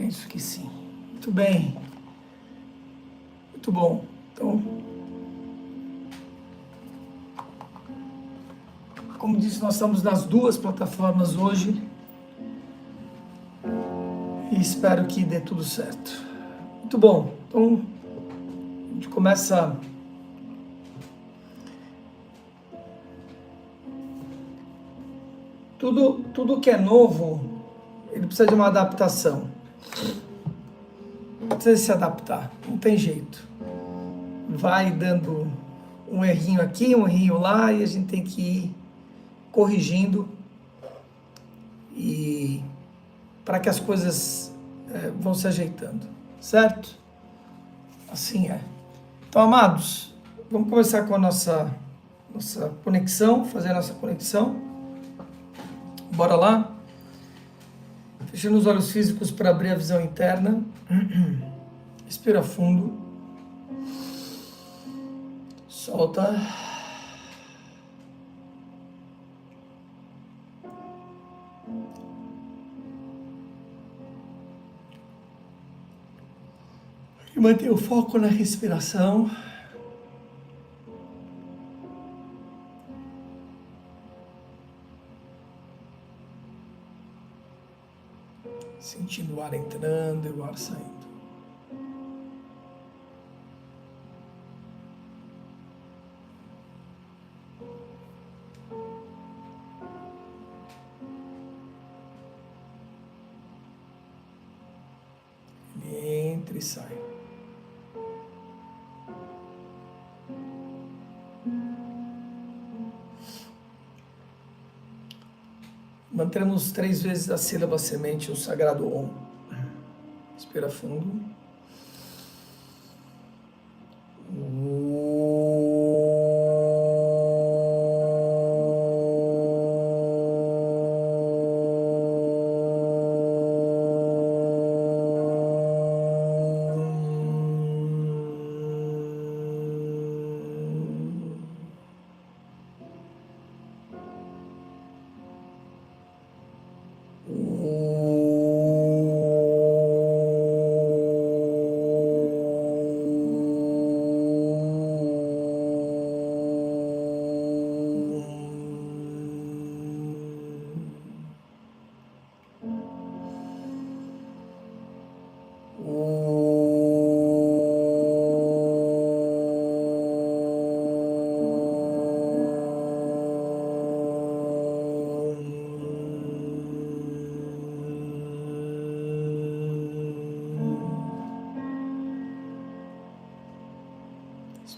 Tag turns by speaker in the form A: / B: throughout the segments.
A: Penso que sim. Muito bem. Muito bom. Então, como disse, nós estamos nas duas plataformas hoje e espero que dê tudo certo. Muito bom. Então, a gente começa tudo que é novo, ele precisa de uma adaptação. Precisa se adaptar, não tem jeito. Vai dando um errinho aqui, um errinho lá, e a gente tem que ir corrigindo e para que as coisas vão se ajeitando, certo? Assim é. Então, amados, vamos começar com a nossa conexão, fazer a nossa conexão. Bora lá? Fechando os olhos físicos para abrir a visão interna. Respira fundo. Solta. E mantenha o foco na respiração. Sentindo o ar entrando e o ar saindo. Ele entra e sai. Mantemos 3 vezes a sílaba semente, o sagrado Om. Respira fundo.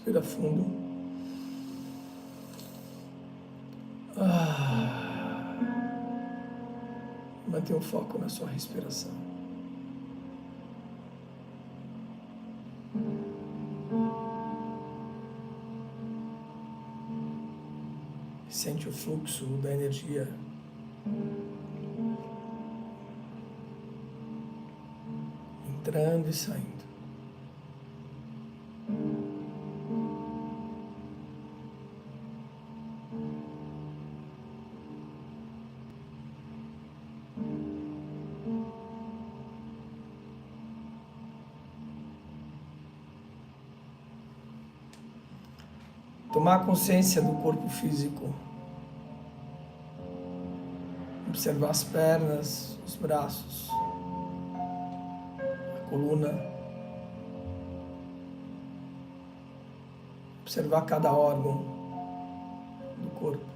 A: Respira fundo. Mantenha o foco na sua respiração. Sente o fluxo da energia entrando e saindo. Tomar consciência do corpo físico. Observar as pernas, os braços, a coluna. Observar cada órgão do corpo.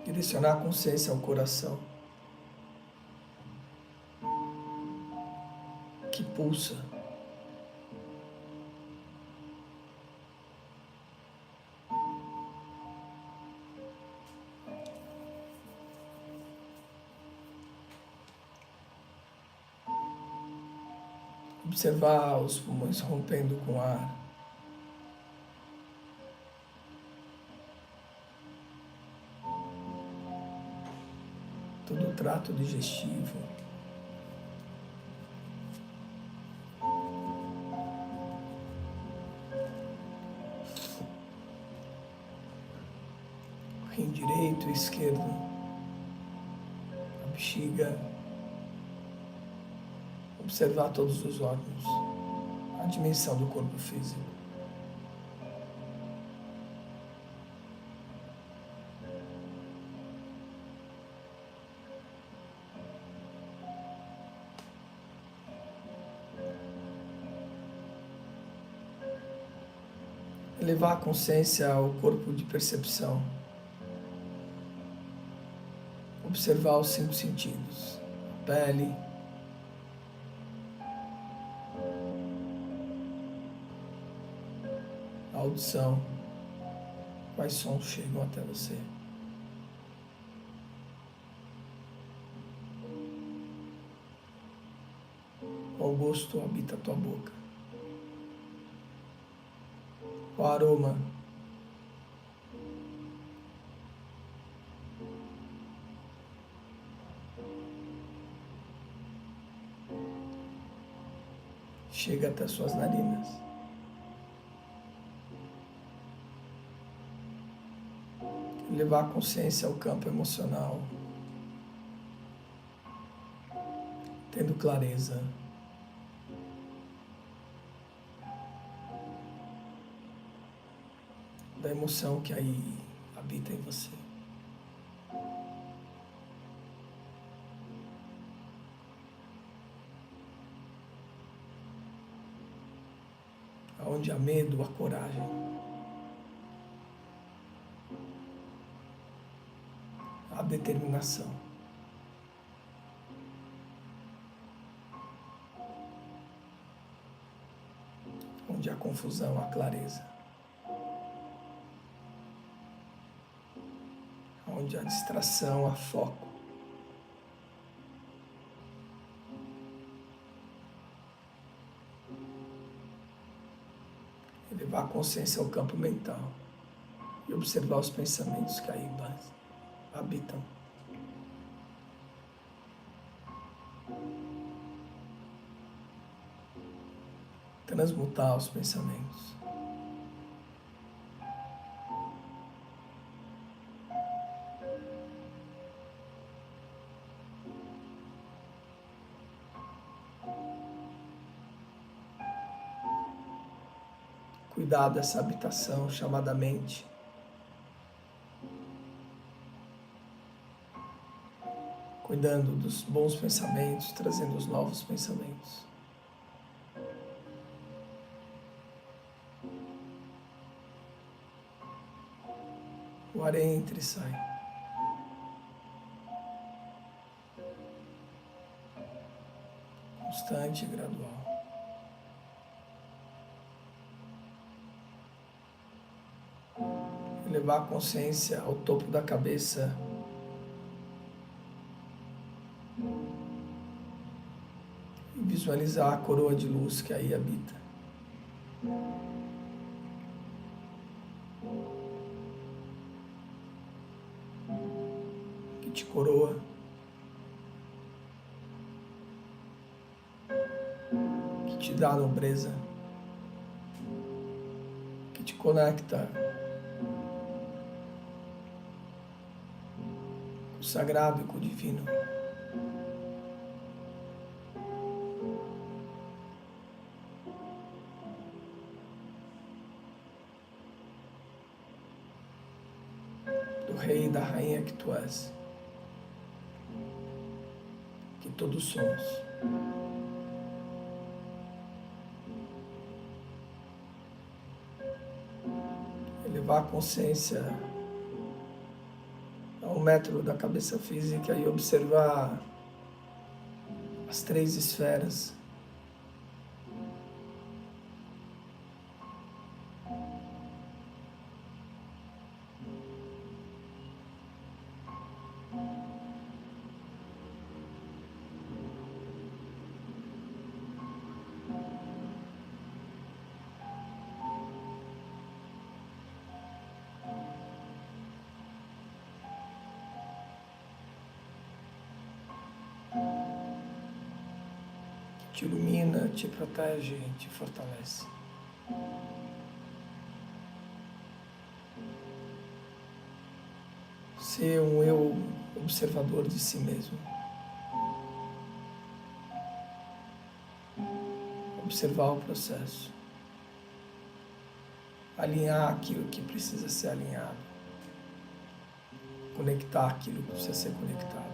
A: Direcionar a consciência ao coração, que pulsa. Observar os pulmões rompendo com ar. Todo o trato digestivo. rim direito e esquerdo, a bexiga, observar todos os órgãos, a dimensão do corpo físico. Levar a consciência ao corpo de percepção. Observar os 5 sentidos, a pele, a audição, quais sons chegam até você. Qual gosto habita a tua boca. O aroma. Chega até suas narinas. Levar a consciência ao campo emocional, tendo clareza. Da emoção que aí habita em você. Onde há medo, há coragem. Há determinação. Onde há confusão, há clareza. Onde há distração, há foco. Levar a consciência ao campo mental e observar os pensamentos que aí habitam. Transmutar os pensamentos. Cuidar dessa habitação chamada mente. Cuidando dos bons pensamentos, trazendo os novos pensamentos. O ar entra e sai. Constante e gradual. Levar a consciência ao topo da cabeça. E visualizar a coroa de luz que aí habita. Que te coroa. Que te dá nobreza. Que te conecta com o sagrado e com o divino. Do rei e da rainha que tu és. Que todos somos. Elevar a consciência a 1 metro da cabeça física e observar as 3 esferas. Te ilumina, te protege, te fortalece. ser um eu observador de si mesmo. Observar o processo. Alinhar aquilo que precisa ser alinhado. Conectar aquilo que precisa ser conectado.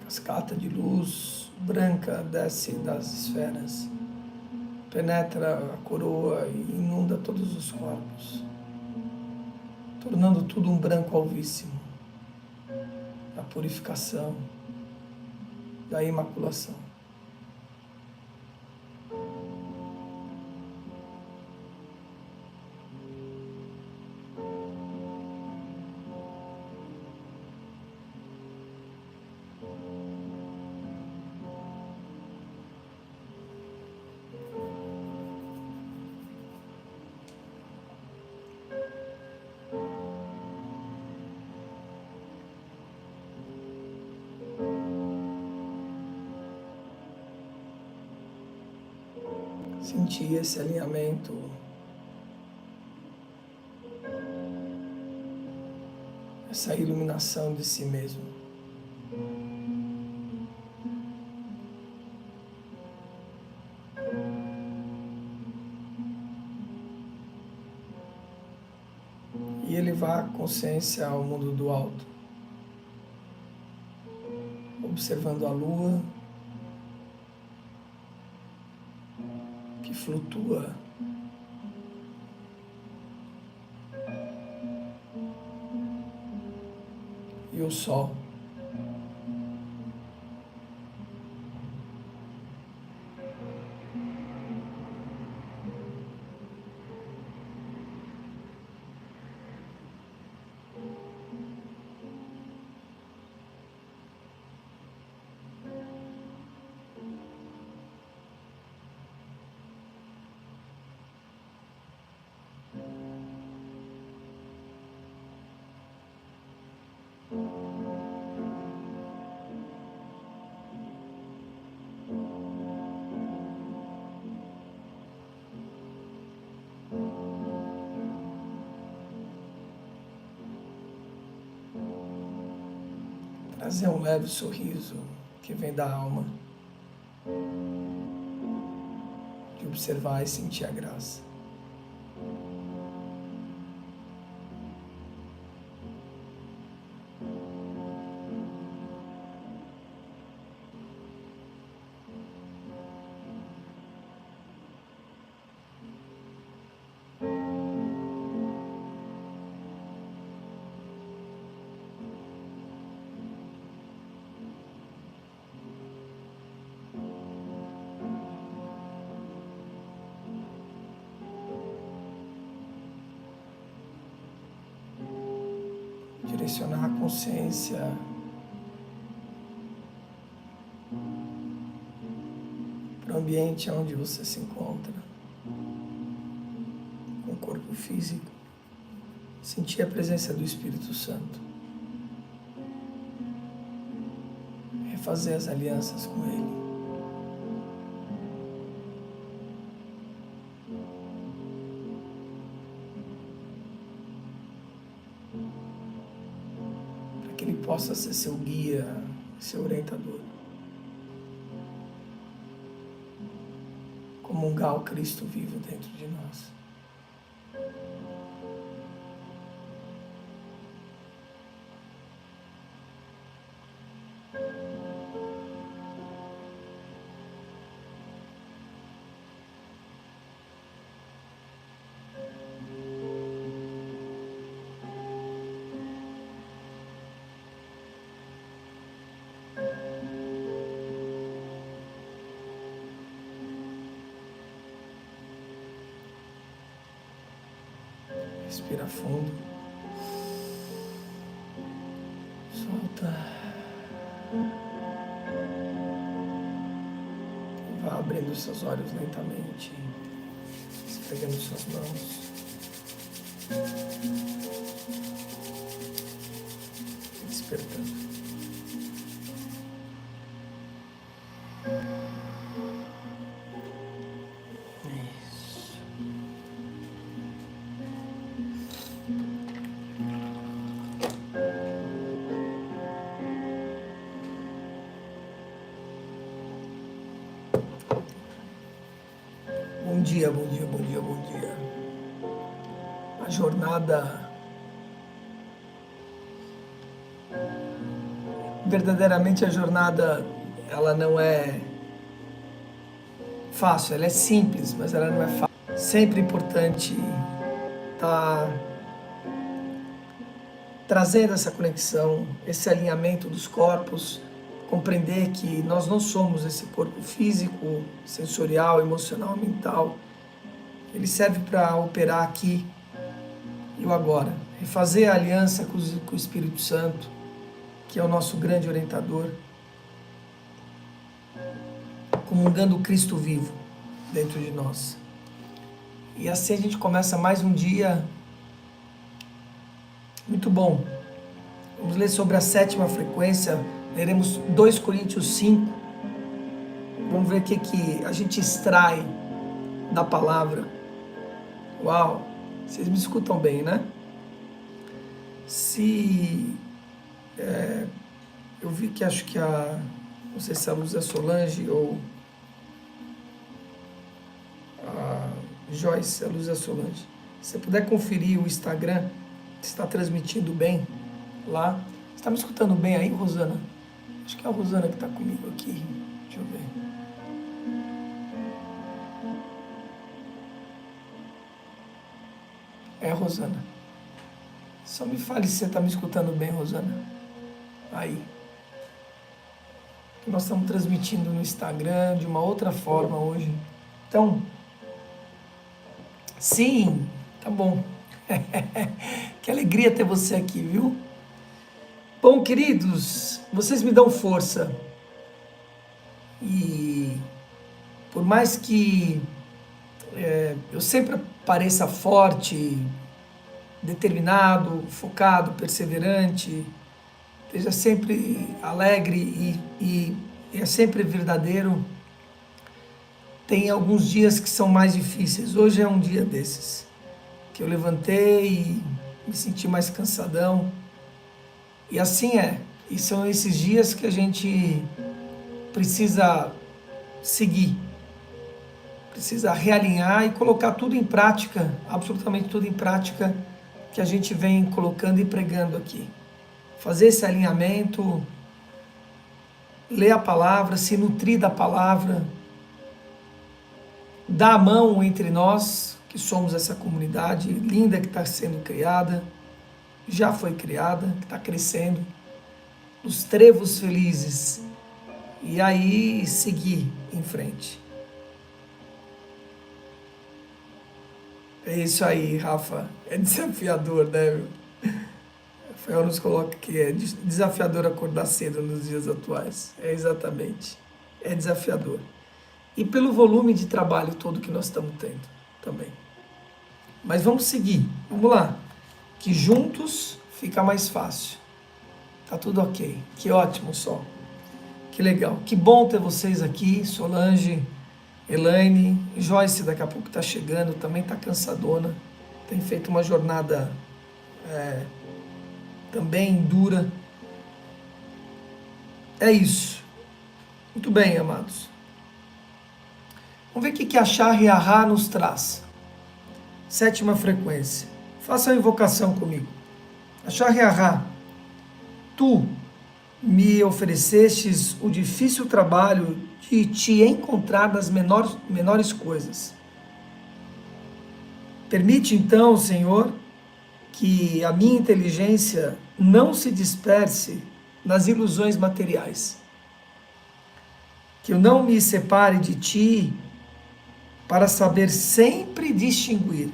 A: Cascata de luz branca desce das esferas, penetra a coroa e inunda todos os corpos, tornando tudo um branco alvíssimo, da purificação, da imaculação. Sentir esse alinhamento, essa iluminação de si mesmo. E elevar a consciência ao mundo do alto, observando a lua que flutua e o sol. Trazer um leve sorriso que vem da alma, de observar e sentir a graça. Direcionar a consciência para o ambiente onde você se encontra, com o corpo físico, sentir a presença do Espírito Santo, refazer as alianças com Ele. Que Ele possa ser seu guia, seu orientador. Comungar o Cristo vivo dentro de nós. Respira fundo. Solta. Vá abrindo seus olhos lentamente, esfregando suas mãos. Despertando. Isso. Bom dia, bom dia, bom dia, bom dia. A jornada verdadeiramente a jornada, ela não é fácil, ela é simples, mas ela não é fácil. Sempre importante estar trazendo essa conexão, esse alinhamento dos corpos, compreender que nós não somos esse corpo físico, sensorial, emocional, mental. Ele serve para operar aqui e o agora, refazer a aliança com o Espírito Santo, que é o nosso grande orientador, comungando o Cristo vivo dentro de nós. E assim a gente começa mais um dia muito bom. Vamos ler sobre a 7ª frequência, leremos 2 Coríntios 5. Vamos ver o que a gente extrai da palavra. Uau, vocês me escutam bem, né? Eu vi que acho que não sei se a Luzia Solange ou a Joyce, a Luzia Solange, se você puder conferir o Instagram, está transmitindo bem lá. Você está me escutando bem aí, Rosana? Acho que é a Rosana que está comigo aqui. Deixa eu ver. É a Rosana. Só me fale se você está me escutando bem, Rosana. Aí. Nós estamos transmitindo no Instagram de uma outra forma hoje. Então, sim, tá bom. Que alegria ter você aqui, viu? Bom, queridos, vocês me dão força. E por mais que eu sempre pareça forte, determinado, focado, perseverante, esteja sempre alegre e é sempre verdadeiro, tem alguns dias que são mais difíceis. Hoje é um dia desses, que eu levantei e me senti mais cansadão. E assim é. E são esses dias que a gente precisa seguir, precisa realinhar e colocar tudo em prática, absolutamente tudo em prática, que a gente vem colocando e pregando aqui. Fazer esse alinhamento, ler a palavra, se nutrir da palavra, dar a mão entre nós, que somos essa comunidade linda que está sendo criada, já foi criada, que está crescendo, os trevos felizes, e aí seguir em frente. É isso aí, Rafa, é desafiador, né? Rafael nos coloca que é desafiador acordar cedo nos dias atuais. É exatamente, é desafiador. E pelo volume de trabalho todo que nós estamos tendo também. Mas vamos seguir, vamos lá, que juntos fica mais fácil. Tá tudo ok, que ótimo, Sol. Que legal, que bom ter vocês aqui, Solange, Elaine, Joyce daqui a pouco está chegando, também está cansadona, tem feito uma jornada também dura. É isso. Muito bem, amados. Vamos ver o que a Shah-Riah nos traz. 7ª frequência. Faça a invocação comigo. A Shah-Riah, tu me oferecestes o difícil trabalho de te encontrar nas menores coisas. Permite então, Senhor, que a minha inteligência não se disperse nas ilusões materiais. Que eu não me separe de ti para saber sempre distinguir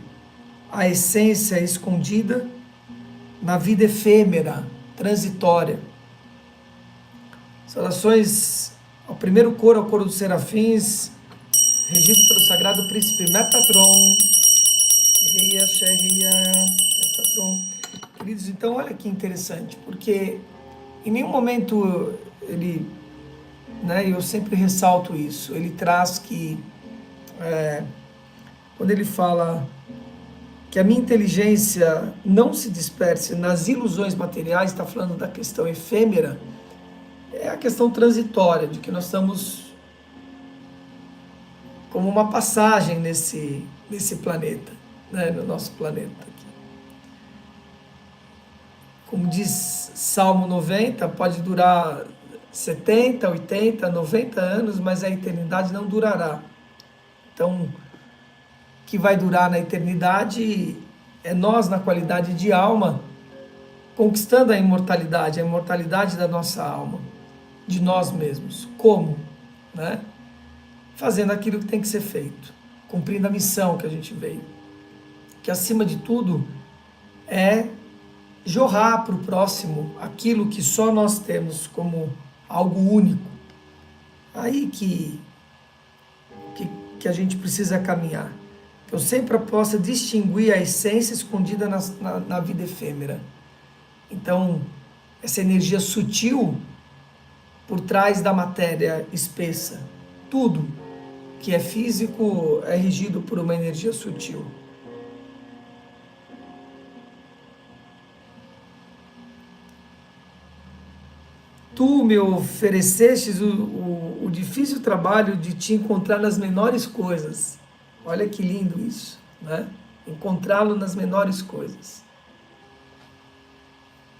A: a essência escondida na vida efêmera, transitória. Saudações ao primeiro coro, ao coro dos serafins, regido pelo sagrado príncipe Metatron. Metatron. Queridos, então olha que interessante, porque em nenhum momento ele, né, eu sempre ressalto isso, ele traz que, quando ele fala que a minha inteligência não se disperse nas ilusões materiais, está falando da questão efêmera, é a questão transitória, de que nós estamos como uma passagem nesse planeta, né, no nosso planeta aqui. Como diz Salmo 90, pode durar 70, 80, 90 anos, mas a eternidade não durará. Então, o que vai durar na eternidade é nós, na qualidade de alma, conquistando a imortalidade da nossa alma, de nós mesmos. Como? Né? Fazendo aquilo que tem que ser feito, cumprindo a missão que a gente veio, que acima de tudo é jorrar para o próximo aquilo que só nós temos como algo único. Aí que a gente precisa caminhar. Que eu sempre possa distinguir a essência escondida na vida efêmera. Então, essa energia sutil por trás da matéria espessa. Tudo que é físico é regido por uma energia sutil. Tu me oferecestes o difícil trabalho de te encontrar nas menores coisas. Olha que lindo isso, né? Encontrá-lo nas menores coisas.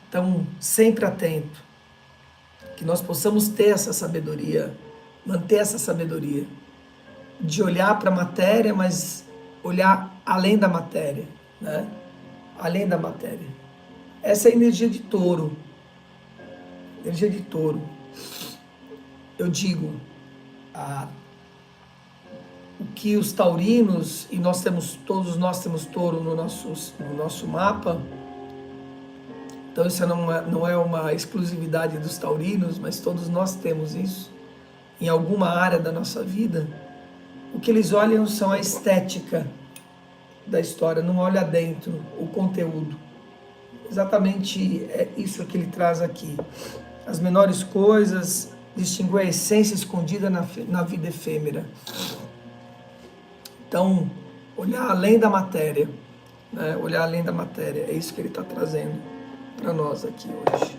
A: Então, sempre atento, que nós possamos ter essa sabedoria, manter essa sabedoria, de olhar para a matéria, mas olhar além da matéria, né? Além da matéria. Essa é a energia de touro. Energia de touro. Eu digo, o que os taurinos, e todos nós temos touro no nosso mapa, então isso não é uma exclusividade dos taurinos, mas todos nós temos isso, em alguma área da nossa vida. O que eles olham são a estética da história, não olha dentro, o conteúdo. Exatamente é isso que ele traz aqui. As menores coisas, distinguir a essência escondida na vida efêmera. Então, olhar além da matéria, né? Olhar além da matéria, é isso que ele está trazendo para nós aqui hoje.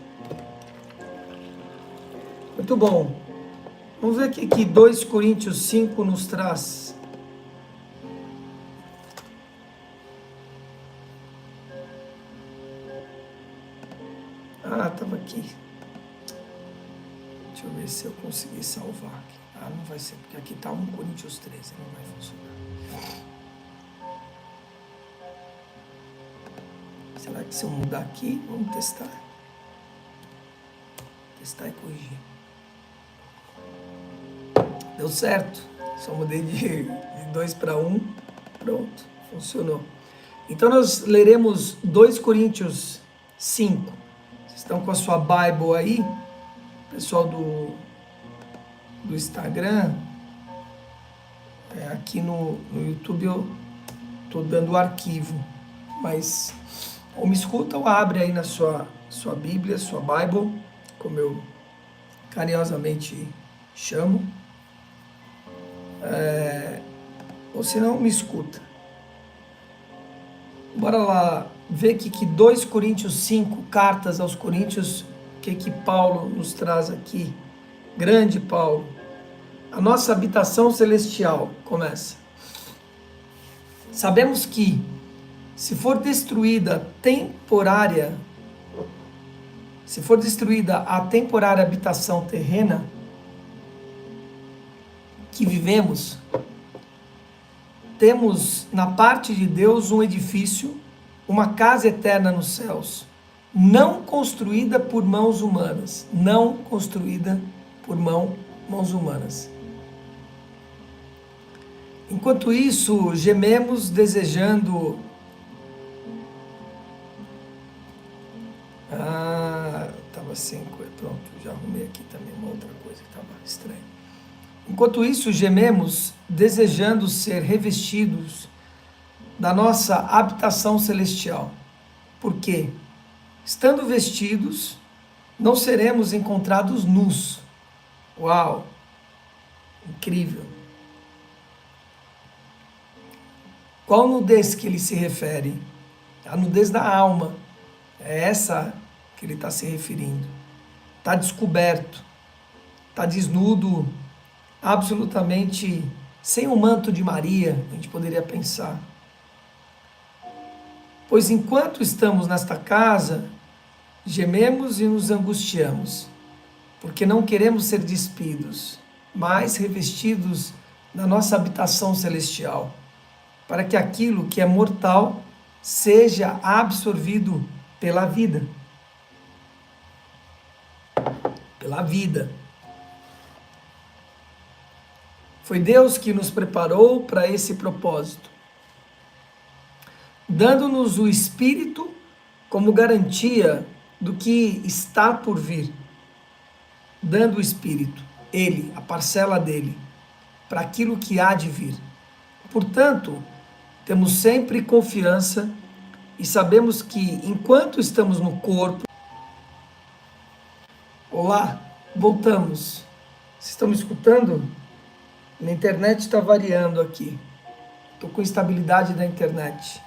A: Muito bom. Vamos ver aqui que 2 Coríntios 5 nos traz. Estava aqui. Deixa eu ver se eu conseguir salvar aqui. Não vai ser, porque aqui está 1 Coríntios 13, não vai funcionar. Será que se eu mudar aqui, vamos testar? Testar e corrigir. Deu certo. Só mudei de 2 para 1. Pronto, funcionou. Então nós leremos 2 Coríntios 5. Vocês estão com a sua Bible aí? Pessoal do Instagram, aqui no YouTube eu estou dando o arquivo, mas ou me escuta ou abre aí na sua Bíblia, sua Bible, como eu carinhosamente chamo, ou se não, me escuta. Bora lá ver que 2 Coríntios 5, cartas aos Coríntios, que Paulo nos traz aqui. Grande Paulo. A nossa habitação celestial começa. Sabemos que, se for destruída a temporária habitação terrena que vivemos, temos na parte de Deus um edifício, uma casa eterna nos céus, não construída por mãos humanas, não construída por mãos humanas. Enquanto isso, gememos desejando estava sem coisa. Pronto, já arrumei aqui também uma outra coisa que estava estranha. Enquanto isso, gememos, desejando ser revestidos da nossa habitação celestial. Por quê? Estando vestidos, não seremos encontrados nus. Uau! Incrível! Qual nudez que ele se refere? A nudez da alma. É essa que ele está se referindo. Está descoberto, está desnudo, absolutamente sem o manto de Maria, a gente poderia pensar. Pois enquanto estamos nesta casa, gememos e nos angustiamos, porque não queremos ser despidos, mas revestidos da nossa habitação celestial, para que aquilo que é mortal seja absorvido pela vida. Pela vida. Foi Deus que nos preparou para esse propósito, dando-nos o Espírito como garantia do que está por vir. Dando o Espírito, Ele, a parcela dele, para aquilo que há de vir. Portanto, temos sempre confiança e sabemos que enquanto estamos no corpo... Olá, voltamos. Vocês estão me escutando? Minha internet está variando aqui. Estou com instabilidade da internet.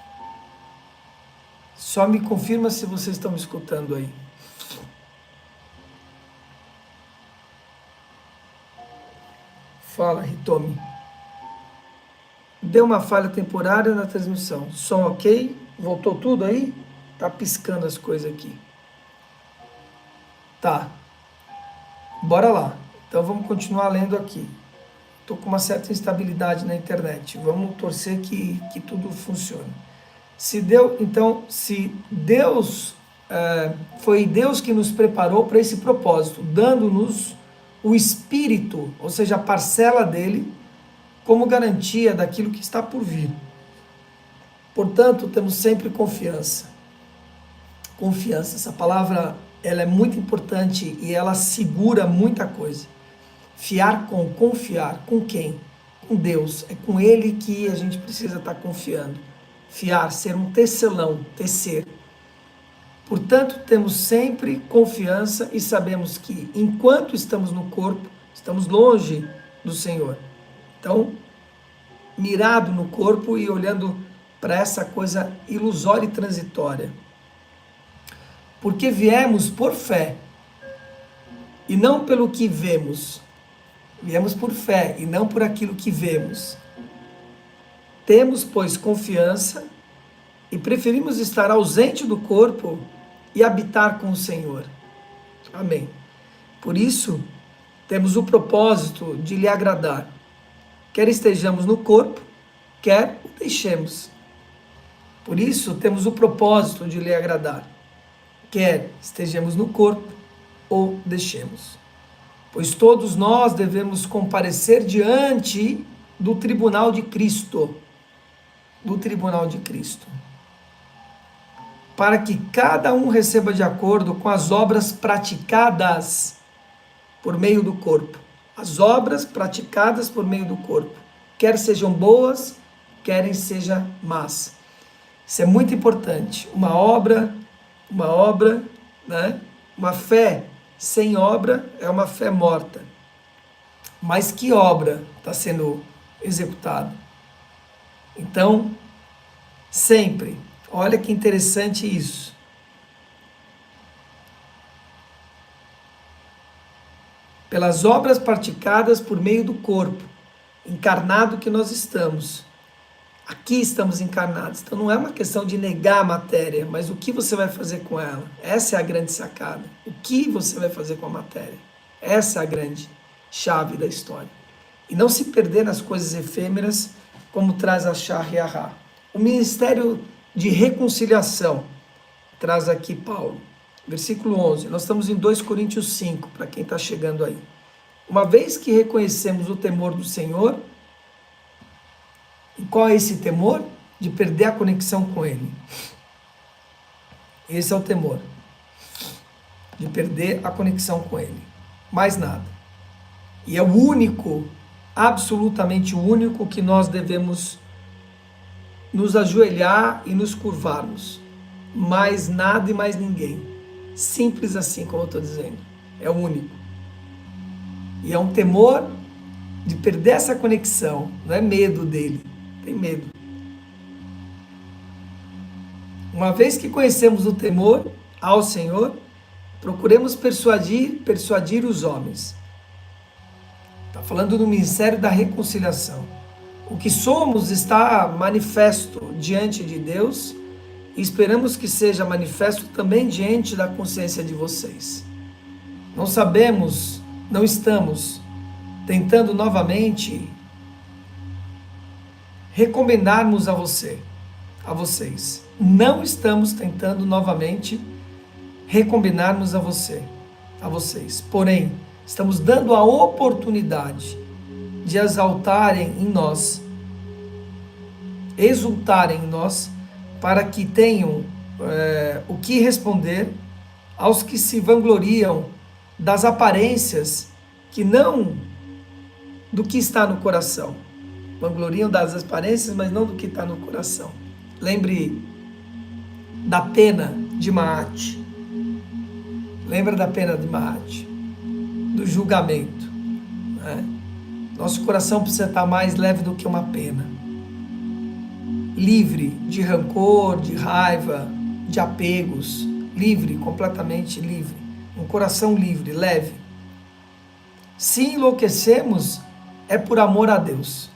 A: Só me confirma se vocês estão me escutando aí. Fala, Hitomi. Deu uma falha temporária na transmissão. Som ok? Voltou tudo aí? Tá piscando as coisas aqui. Tá. Bora lá. Então vamos continuar lendo aqui. Estou com uma certa instabilidade na internet. Vamos torcer que tudo funcione. Se Deus foi Deus que nos preparou para esse propósito, dando-nos o Espírito, ou seja, a parcela dele, como garantia daquilo que está por vir. Portanto, temos sempre confiança. Confiança, essa palavra, ela é muito importante e ela segura muita coisa. Confiar com quem? Com Deus. É com Ele que a gente precisa estar confiando. Fiar, ser um tecelão, tecer. Portanto, temos sempre confiança e sabemos que enquanto estamos no corpo, estamos longe do Senhor. Então, mirado no corpo e olhando para essa coisa ilusória e transitória. Porque viemos por fé e não pelo que vemos. Viemos por fé e não por aquilo que vemos. Temos, pois, confiança e preferimos estar ausente do corpo e habitar com o Senhor. Amém. Por isso, temos o propósito de lhe agradar. Quer estejamos no corpo, quer o deixemos. Por isso, temos o propósito de lhe agradar. Quer estejamos no corpo ou deixemos. Pois todos nós devemos comparecer diante do tribunal de Cristo. Do tribunal de Cristo. Para que cada um receba de acordo com as obras praticadas por meio do corpo. As obras praticadas por meio do corpo. Quer sejam boas, querem sejam más. Isso é muito importante. Uma obra, né? Uma fé sem obra é uma fé morta. Mas que obra está sendo executada? Então, sempre, olha que interessante isso. Pelas obras praticadas por meio do corpo, encarnado que nós estamos. Aqui estamos encarnados. Então não é uma questão de negar a matéria, mas o que você vai fazer com ela? Essa é a grande sacada. O que você vai fazer com a matéria? Essa é a grande chave da história. E não se perder nas coisas efêmeras, como traz a Shah e a Ra. O ministério de reconciliação, traz aqui Paulo. Versículo 11, nós estamos em 2 Coríntios 5, para quem está chegando aí. Uma vez que reconhecemos o temor do Senhor, e qual é esse temor? De perder a conexão com Ele. Esse é o temor. de perder a conexão com Ele. Mais nada. E é o único, absolutamente o único que nós devemos nos ajoelhar e nos curvarmos. Mais nada e mais ninguém. Simples assim, como eu estou dizendo. É o único. E é um temor de perder essa conexão. Não é medo dele. Tem medo. Uma vez que conhecemos o temor ao Senhor, procuremos persuadir os homens. Está falando do ministério da reconciliação. O que somos está manifesto diante de Deus e esperamos que seja manifesto também diante da consciência de vocês. Não sabemos, não estamos tentando novamente recomendarmos a vocês. Não estamos tentando novamente recombinarmos a vocês. Porém, estamos dando a oportunidade de exultarem em nós, para que tenham o que responder aos que se vangloriam das aparências, que não do que está no coração. Vangloriam das aparências, mas não do que está no coração. Lembre da pena de Maat. Lembra da pena de Maat, do julgamento, né? Nosso coração precisa estar mais leve do que uma pena. Livre de rancor, de raiva, de apegos. Livre, completamente livre. Um coração livre, leve. Se enlouquecemos, é por amor a Deus.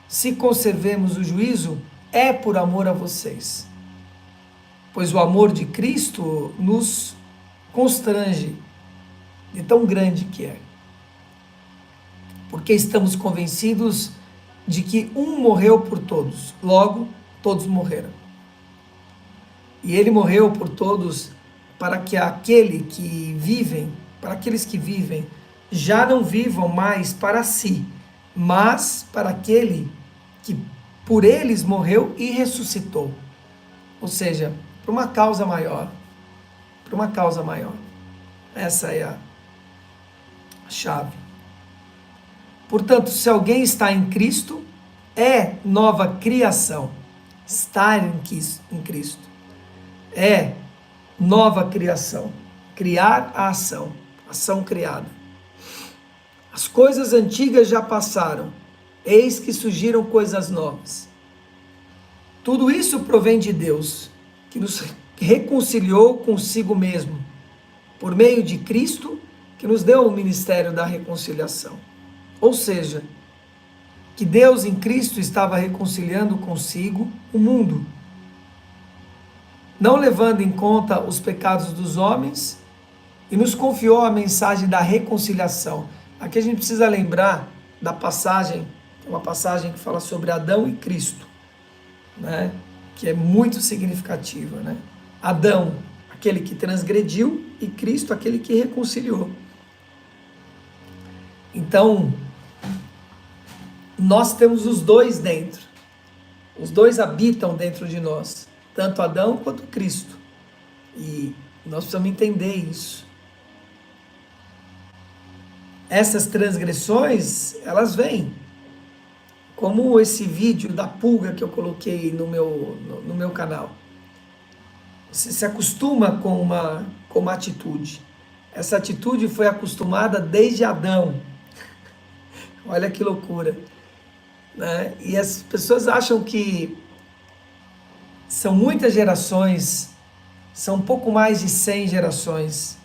A: Se conservemos o juízo, é por amor a vocês. Pois o amor de Cristo nos constrange de tão grande que é. Porque estamos convencidos de que um morreu por todos, logo todos morreram. E ele morreu por todos para que aqueles que vivem, já não vivam mais para si, mas para aquele que por eles morreu e ressuscitou. Ou seja, para uma causa maior. Para uma causa maior. Essa é a chave. Portanto, se alguém está em Cristo, é nova criação. Estar em Cristo é nova criação. Criar a ação. Ação criada. As coisas antigas já passaram. Eis que surgiram coisas novas. Tudo isso provém de Deus, que nos reconciliou consigo mesmo, por meio de Cristo, que nos deu o ministério da reconciliação. Ou seja, que Deus em Cristo estava reconciliando consigo o mundo, não levando em conta os pecados dos homens, e nos confiou a mensagem da reconciliação. Aqui a gente precisa lembrar da passagem, uma passagem que fala sobre Adão e Cristo, né? Que é muito significativa, né? Adão, aquele que transgrediu, e Cristo, aquele que reconciliou. Então, nós temos os dois dentro. Os dois habitam dentro de nós, tanto Adão quanto Cristo. E nós precisamos entender isso. Essas transgressões, elas vêm. Como esse vídeo da pulga que eu coloquei no meu canal. Você se acostuma com uma atitude. Essa atitude foi acostumada desde Adão. Olha que loucura, né? E as pessoas acham que são muitas gerações, são um pouco mais de 100 gerações,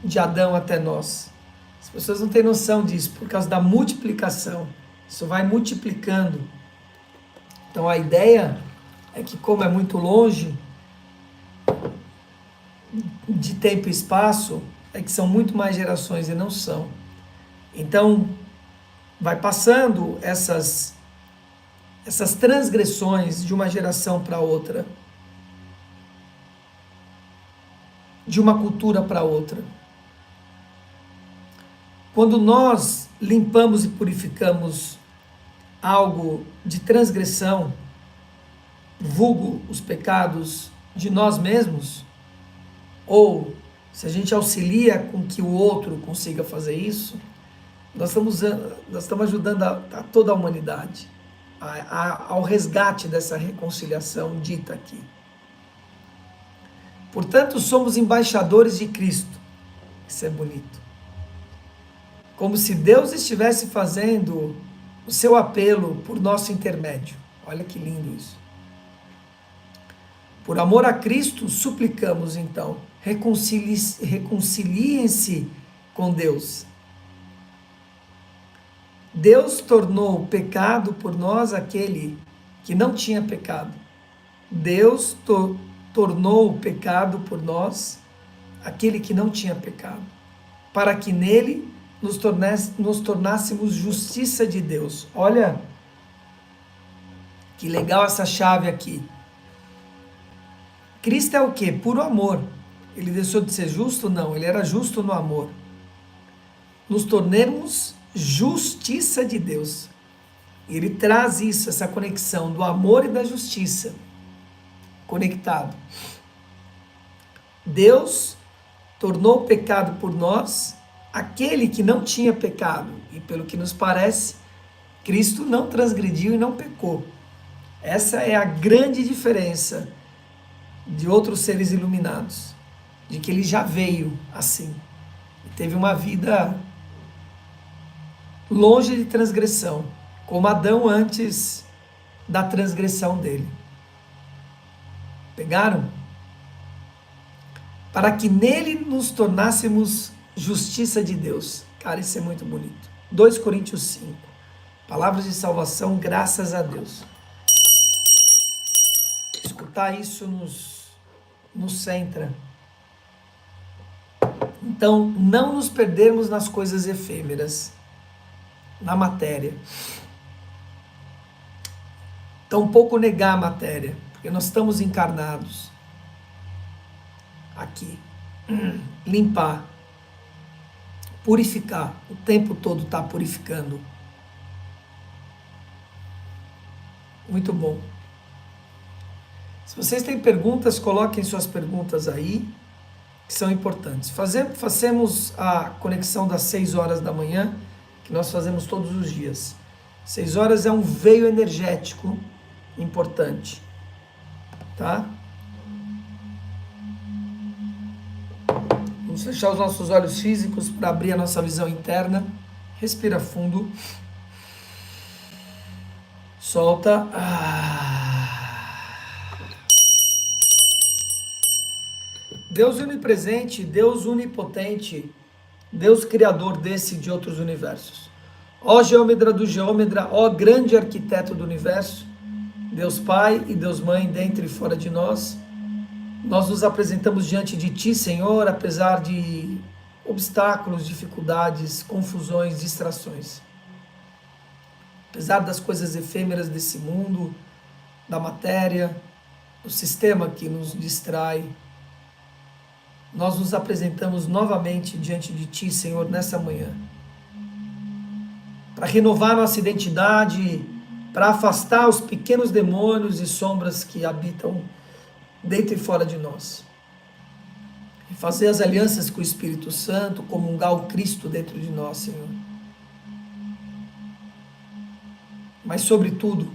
A: de Adão até nós. As pessoas não têm noção disso, por causa da multiplicação. Isso vai multiplicando. Então a ideia é que, como é muito longe de tempo e espaço, é que são muito mais gerações e não são. Então, vai passando essas transgressões de uma geração para outra, de uma cultura para outra. Quando nós limpamos e purificamos algo de transgressão, vulgo os pecados de nós mesmos, ou se a gente auxilia com que o outro consiga fazer isso, nós estamos ajudando a toda a humanidade ao resgate dessa reconciliação dita aqui. Portanto, somos embaixadores de Cristo. Isso é bonito. Como se Deus estivesse fazendo o seu apelo por nosso intermédio. Olha que lindo isso. Por amor a Cristo, suplicamos então, reconciliem-se com Deus. Deus tornou pecado por nós aquele que não tinha pecado. Deus tornou pecado por nós aquele que não tinha pecado, para que nele nos tornássemos justiça de Deus. Olha que legal essa chave aqui. Cristo é o quê? Puro amor. Ele deixou de ser justo? Não, ele era justo no amor. Nos tornemos justiça de Deus. Ele traz isso, essa conexão do amor e da justiça, conectado. Deus tornou pecado por nós aquele que não tinha pecado. E pelo que nos parece, Cristo não transgrediu e não pecou. Essa é a grande diferença de outros seres iluminados, de que ele já veio assim, teve uma vida longe de transgressão, como Adão antes da transgressão dele. Pegaram? Para que nele nos tornássemos justiça de Deus. Cara, isso é muito bonito. 2 Coríntios 5. Palavras de salvação, graças a Deus. Escutar isso nos centra. Então, não nos perdermos nas coisas efêmeras, na matéria. Tampouco negar a matéria, porque nós estamos encarnados aqui. Limpar, purificar, o tempo todo está purificando. Muito bom. Se vocês têm perguntas, coloquem suas perguntas aí, que são importantes. Fazemos a conexão das 6 horas da manhã, que nós fazemos todos os dias. 6 horas é um veio energético importante, tá? Vamos fechar os nossos olhos físicos para abrir a nossa visão interna. Respira fundo. Solta. Deus onipresente, Deus onipotente, Deus criador desse e de outros universos. Ó Geômedra do Geômedra, ó grande arquiteto do universo, Deus Pai e Deus Mãe, dentro e fora de nós, nós nos apresentamos diante de Ti, Senhor, apesar de obstáculos, dificuldades, confusões, distrações. Apesar das coisas efêmeras desse mundo, da matéria, do sistema que nos distrai, nós nos apresentamos novamente diante de Ti, Senhor, nessa manhã, para renovar nossa identidade, para afastar os pequenos demônios e sombras que habitam dentro e fora de nós, e fazer as alianças com o Espírito Santo, comungar o Cristo dentro de nós, Senhor. Mas, sobretudo,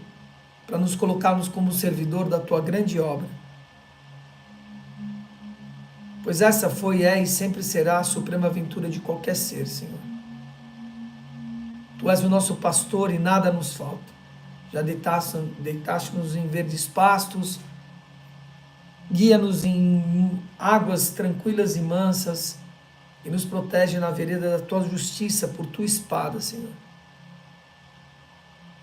A: para nos colocarmos como servidor da Tua grande obra, pois essa foi, é e sempre será a suprema aventura de qualquer ser, Senhor. Tu és o nosso pastor e nada nos falta. Já deitaste-nos em verdes pastos, guia-nos em águas tranquilas e mansas e nos protege na vereda da Tua justiça por Tua espada, Senhor.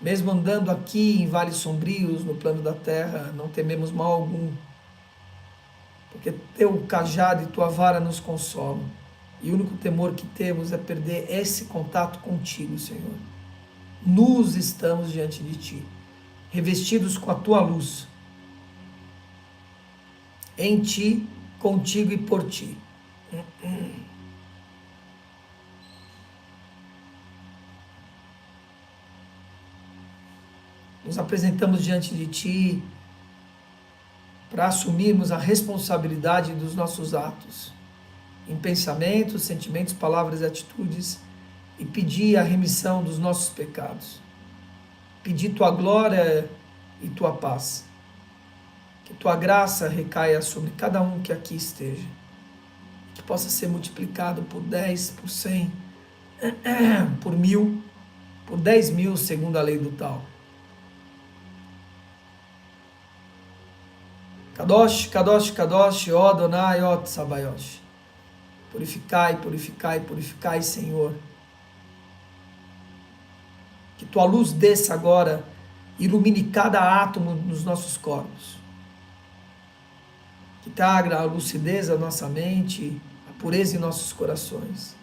A: Mesmo andando aqui em vales sombrios, no plano da terra, não tememos mal algum, porque Teu cajado e Tua vara nos consolam. E o único temor que temos é perder esse contato contigo, Senhor. Nus estamos diante de Ti, revestidos com a Tua luz, em Ti, contigo e por Ti. Nos apresentamos diante de Ti para assumirmos a responsabilidade dos nossos atos, em pensamentos, sentimentos, palavras e atitudes, e pedir a remissão dos nossos pecados. Pedir tua glória e tua paz. Que tua graça recaia sobre cada um que aqui esteja. Que possa ser multiplicado por 10, por 100, por 1000, por 10.000, segundo a lei do tal. Kadosh, Kadosh, Kadosh, ó Adonai, ó Tsabayosh. Purificai, purificai, purificai, Senhor. Que tua luz desça agora, ilumine cada átomo nos nossos corpos. Que traga a lucidez à nossa mente, a pureza em nossos corações.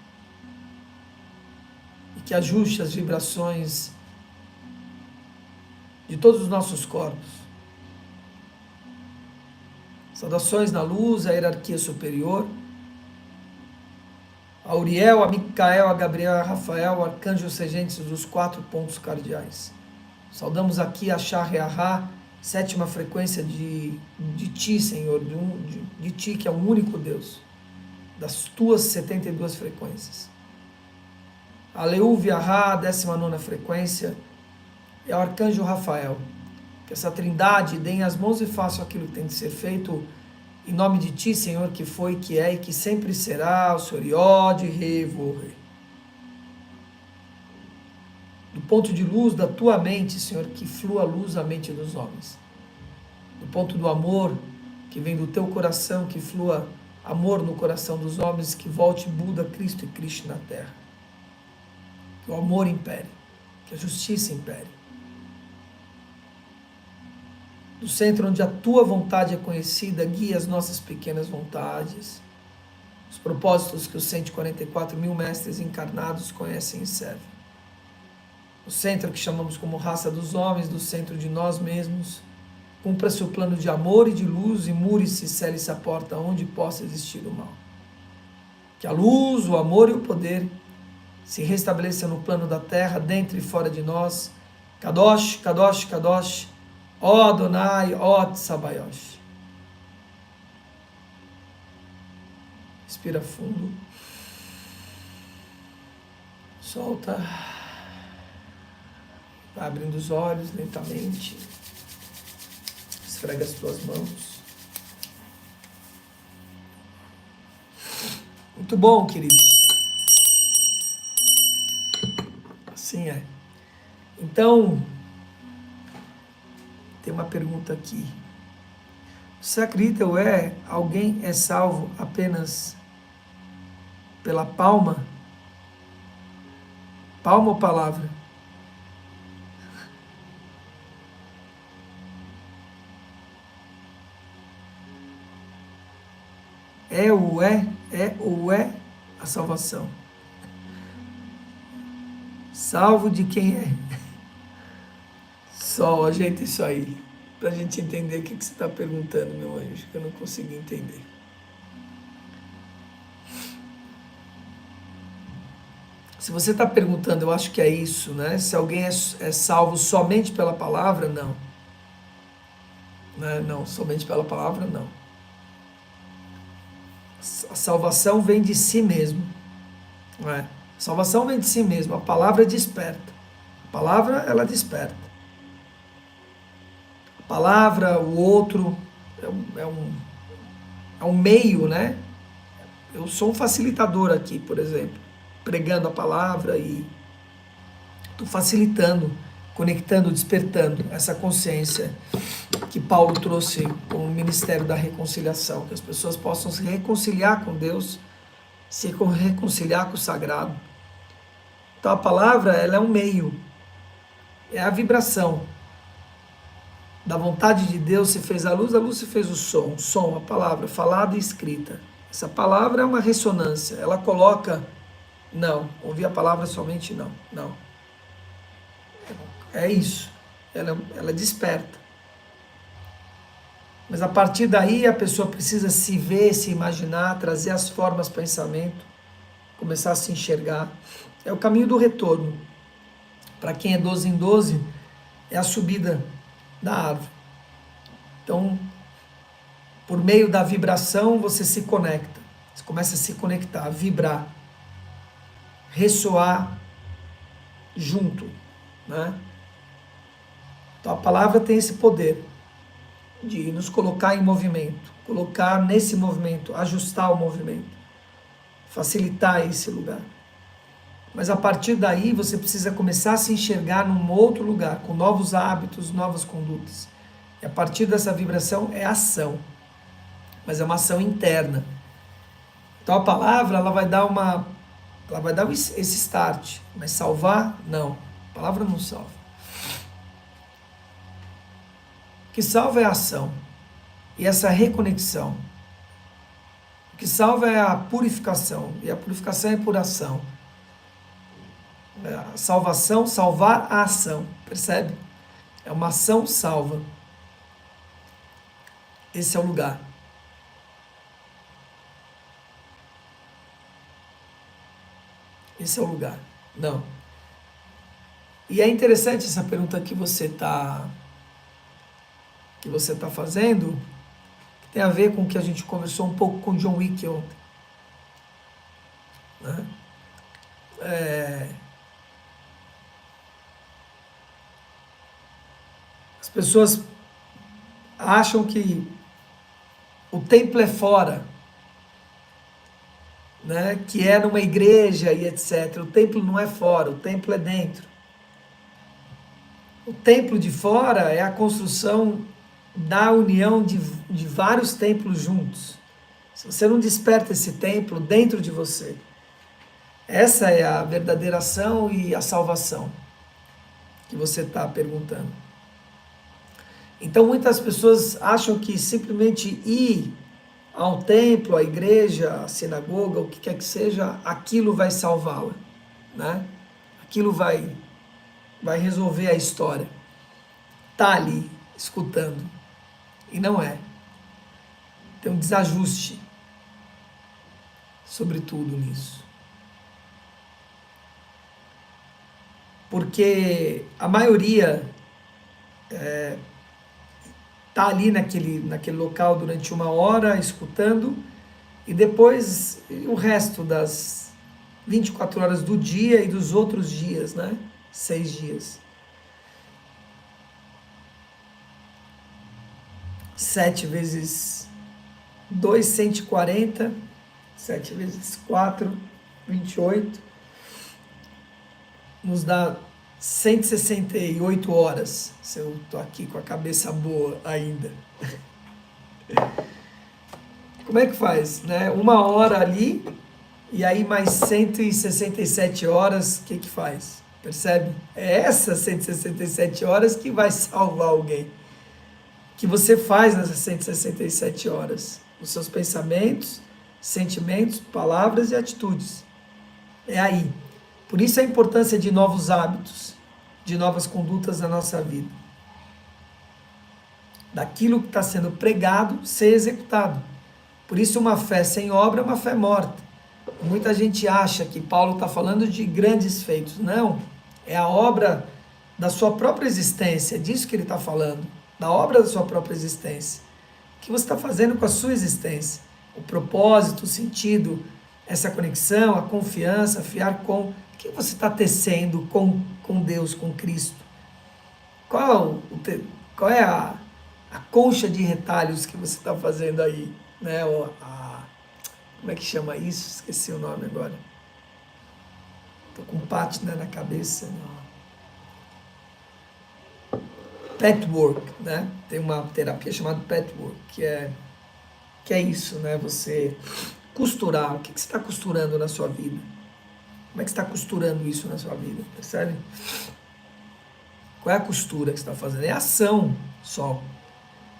A: E que ajuste as vibrações de todos os nossos corpos. Saudações na luz, a hierarquia superior. A Uriel, a Micael, a Gabriel, a Rafael, o arcanjos regentes dos 4 pontos cardeais. Saudamos aqui a Shah-Reahá, 7ª frequência de Ti, Senhor, de Ti, que é o único Deus, das tuas 72 frequências. A Leuviahá, 19ª frequência, e ao arcanjo Rafael. Que essa trindade dê as mãos e faça aquilo que tem de ser feito, em nome de Ti, Senhor, que foi, que é e que sempre será, o Senhor Iod, Rei, Vorre. Do ponto de luz da Tua mente, Senhor, que flua a luz à mente dos homens. Do ponto do amor, que vem do Teu coração, que flua amor no coração dos homens, que volte Buda, Cristo e Cristo na terra. Que o amor impere, que a justiça impere. Do centro onde a Tua vontade é conhecida, guia as nossas pequenas vontades, os propósitos que os 144.000 mestres encarnados conhecem e servem. O centro que chamamos como raça dos homens, do centro de nós mesmos, cumpra-se o plano de amor e de luz e mure-se, cele-se a porta onde possa existir o mal. Que a luz, o amor e o poder se restabeleçam no plano da terra, dentro e fora de nós. Kadosh, Kadosh, Kadosh, ó Adonai, ó Tsabayosh. Respira fundo. Solta. Vai abrindo os olhos lentamente. Esfrega as tuas mãos. Muito bom, queridos. Assim é. Então, tem uma pergunta aqui. Você acredita ou alguém é salvo apenas pela palma? Palma ou palavra? É ou é a salvação? Salvo de quem é? Só ajeita isso aí, para a gente entender o que você está perguntando, meu anjo, que eu não consegui entender. Se você está perguntando, eu acho que é isso, né? Se alguém é salvo somente pela palavra, não. Não, somente pela palavra, não. A salvação vem de si mesmo. Não é? A salvação vem de si mesmo. A palavra desperta. A palavra, ela desperta. A palavra, o outro, é um meio, né? Eu sou um facilitador aqui, por exemplo, pregando a palavra e estou facilitando, conectando, despertando essa consciência que Paulo trouxe com o ministério da reconciliação, que as pessoas possam se reconciliar com Deus, se reconciliar com o sagrado. Então a palavra, ela é um meio, é a vibração da vontade de Deus. Se fez a luz se fez o som, a palavra falada e escrita. Essa palavra é uma ressonância, ela coloca, não, ouvir a palavra somente não. É isso, ela desperta. Mas a partir daí a pessoa precisa se ver, se imaginar, trazer as formas, pensamento, começar a se enxergar. É o caminho do retorno. Para quem é 12 em 12, é a subida da árvore. Então, por meio da vibração, você se conecta. Você começa a se conectar, a vibrar, ressoar junto, né? Então a palavra tem esse poder de nos colocar em movimento, colocar nesse movimento, ajustar o movimento, facilitar esse lugar. Mas a partir daí você precisa começar a se enxergar num outro lugar, com novos hábitos, novas condutas. E a partir dessa vibração é ação, mas é uma ação interna. Então a palavra ela vai dar esse start, mas salvar não. A palavra não salva. O que salva é a ação e essa reconexão. O que salva é a purificação e a purificação é por ação. A salvação, salvar a ação, percebe? É uma ação salva. Esse é o lugar. Esse é o lugar. Não. E é interessante essa pergunta que você está fazendo, que tem a ver com o que a gente conversou um pouco com o John Wick ontem. Né? As pessoas acham que o templo é fora, né? Que é numa igreja e etc. O templo não é fora, o templo é dentro. O templo de fora é a construção da união de vários templos juntos. Se você não desperta esse templo dentro de você, essa é a verdadeira ação e a salvação que você está perguntando. Então muitas pessoas acham que simplesmente ir ao templo, à igreja, à sinagoga, o que quer que seja, aquilo vai salvá-la, né? Aquilo vai resolver a história. Tá ali, escutando. E não é. Tem um desajuste sobre tudo nisso. Porque a maioria tá ali naquele local durante 1 hora, escutando, e depois o resto das 24 horas do dia e dos outros dias, né? 6 dias. 7 vezes 2, 140. 7 vezes 4, 28. Nos dá 168 horas, se eu tô aqui com a cabeça boa ainda. Como é que faz, né? 1 hora ali, e aí mais 167 horas, o que faz? Percebe? É essas 167 horas que vai salvar alguém. O que você faz nessas 167 horas? Os seus pensamentos, sentimentos, palavras e atitudes. É aí. Por isso a importância de novos hábitos, de novas condutas na nossa vida. Daquilo que está sendo pregado, ser executado. Por isso uma fé sem obra é uma fé morta. Muita gente acha que Paulo está falando de grandes feitos. Não, é a obra da sua própria existência, é disso que ele está falando. Da obra da sua própria existência. O que você está fazendo com a sua existência? O propósito, o sentido, essa conexão, a confiança, fiar com... O que você está tecendo com Deus, com Cristo? Qual é a concha de retalhos que você está fazendo aí? Né? Como é que chama isso? Esqueci o nome agora. Estou com pátina na cabeça. Patchwork, né? Tem uma terapia chamada Patchwork, que é isso, né? Você costurar. O que você está costurando na sua vida? Como é que você está costurando isso na sua vida? Percebe? Qual é a costura que você está fazendo? É ação só.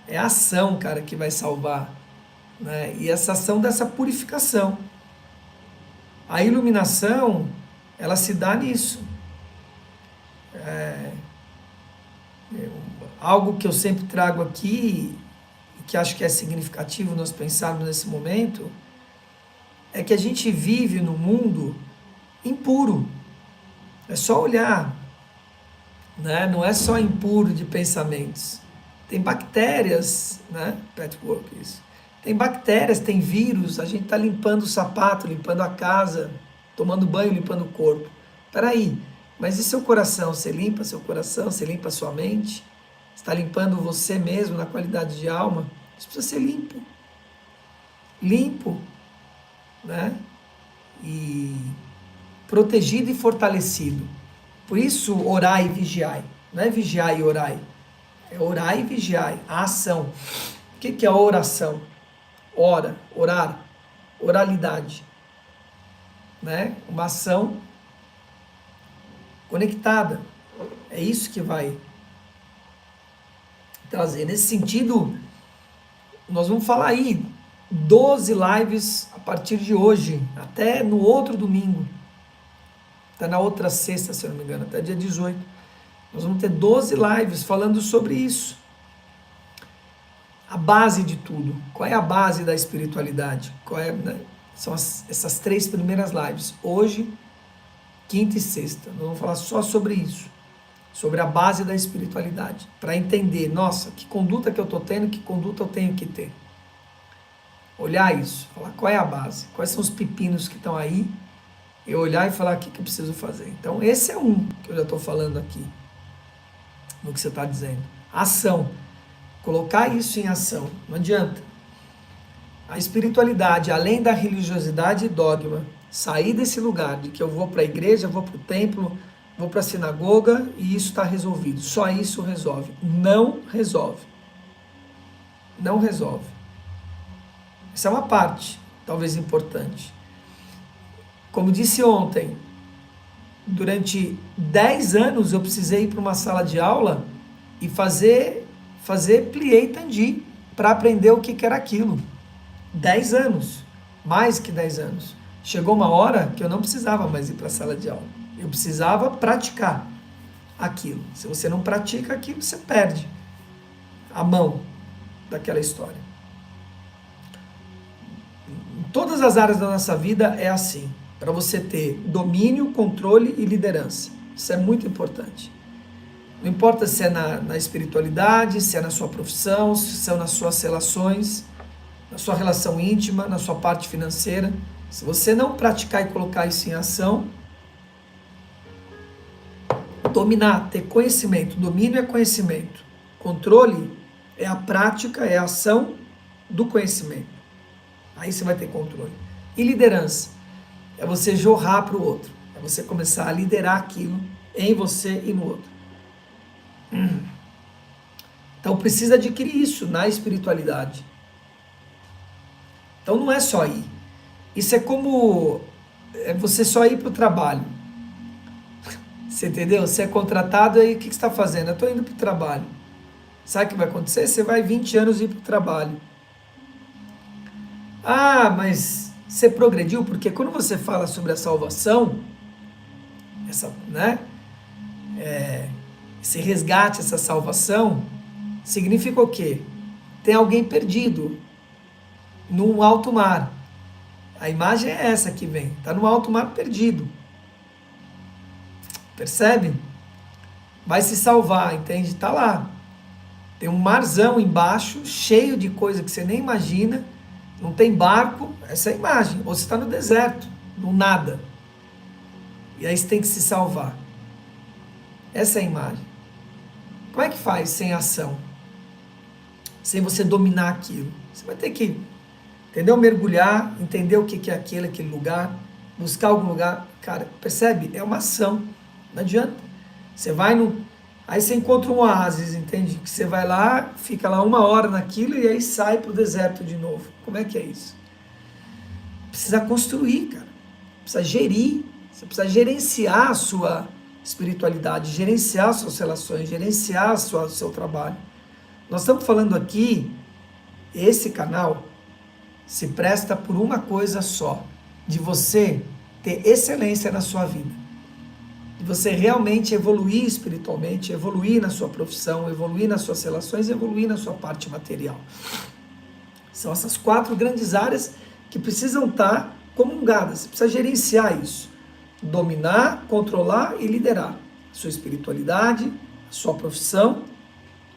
A: É a ação, cara, que vai salvar. Né? E essa ação dessa purificação. A iluminação, ela se dá nisso. Algo que eu sempre trago aqui, e que acho que é significativo nós pensarmos nesse momento, é que a gente vive num mundo impuro. É só olhar, né? Não é só impuro de pensamentos. Tem bactérias, né? Patchwork, isso. Tem bactérias, tem vírus, a gente está limpando o sapato, limpando a casa, tomando banho, limpando o corpo. Peraí, mas e seu coração? Você limpa seu coração? Você limpa a sua mente? Está limpando você mesmo na qualidade de alma? Isso precisa ser limpo. Limpo, né? E protegido e fortalecido. Por isso, orai e vigiai. Não é vigiai e orai. É orai e vigiai. A ação. O que é a oração? Ora, orar, oralidade. Né? Uma ação conectada. É isso que vai trazer. Nesse sentido, nós vamos falar aí 12 lives a partir de hoje, até no outro domingo. Até na outra sexta, se eu não me engano, até dia 18. Nós vamos ter 12 lives falando sobre isso. A base de tudo. Qual é a base da espiritualidade? Qual é, né? São essas 3 primeiras lives. Hoje, quinta e sexta. Nós vamos falar só sobre isso. Sobre a base da espiritualidade. Para entender, nossa, que conduta que eu estou tendo, que conduta eu tenho que ter. Olhar isso. Falar qual é a base. Quais são os pepinos que estão aí. Eu olhar e falar o que eu preciso fazer. Então, esse é um que eu já estou falando aqui. No que você está dizendo. Ação. Colocar isso em ação. Não adianta. A espiritualidade, além da religiosidade e dogma, sair desse lugar de que eu vou para a igreja, vou para o templo, vou para a sinagoga e isso está resolvido. Só isso resolve. Não resolve. Não resolve. Essa é uma parte, talvez importante. Como disse ontem, durante 10 anos eu precisei ir para uma sala de aula e fazer plié e tandi para aprender o que era aquilo. 10 anos, mais que 10 anos. Chegou uma hora que eu não precisava mais ir para a sala de aula. Eu precisava praticar aquilo. Se você não pratica aquilo, você perde a mão daquela história. Em todas as áreas da nossa vida é assim. Para você ter domínio, controle e liderança. Isso é muito importante. Não importa se é na espiritualidade, se é na sua profissão, se é nas suas relações, na sua relação íntima, na sua parte financeira. Se você não praticar e colocar isso em ação, dominar, ter conhecimento. Domínio é conhecimento. Controle é a prática, é a ação do conhecimento. Aí você vai ter controle. E liderança é você jorrar para o outro. É você começar a liderar aquilo em você e no outro. Então precisa adquirir isso na espiritualidade. Então não é só ir. Isso é como você só ir para o trabalho. Você entendeu? Você é contratado e o que você está fazendo? Eu estou indo para o trabalho. Sabe o que vai acontecer? Você vai 20 anos ir para o trabalho. Ah, mas você progrediu? Porque quando você fala sobre a salvação, esse resgate, essa salvação, significa o quê? Tem alguém perdido num alto mar. A imagem é essa que vem. Está no alto mar perdido. Percebe? Vai se salvar, entende? Está lá. Tem um marzão embaixo, cheio de coisa que você nem imagina. Não tem barco. Essa é a imagem. Ou você está no deserto, no nada. E aí você tem que se salvar. Essa é a imagem. Como é que faz sem ação? Sem você dominar aquilo. Você vai ter que, entendeu? Mergulhar, entender o que é aquele lugar, buscar algum lugar. Cara, percebe? É uma ação. Não adianta. Você vai aí você encontra um oásis, entende? Que você vai lá, fica lá 1 hora naquilo e aí sai para o deserto de novo. Como é que é isso? Precisa construir, cara. Precisa gerir. Você precisa gerenciar a sua espiritualidade, gerenciar as suas relações, gerenciar o seu trabalho. Nós estamos falando aqui, esse canal se presta por uma coisa só, de você ter excelência na sua vida, de você realmente evoluir espiritualmente, evoluir na sua profissão, evoluir nas suas relações, evoluir na sua parte material. São essas 4 grandes áreas que precisam estar comungadas, você precisa gerenciar isso. Dominar, controlar e liderar a sua espiritualidade, a sua profissão,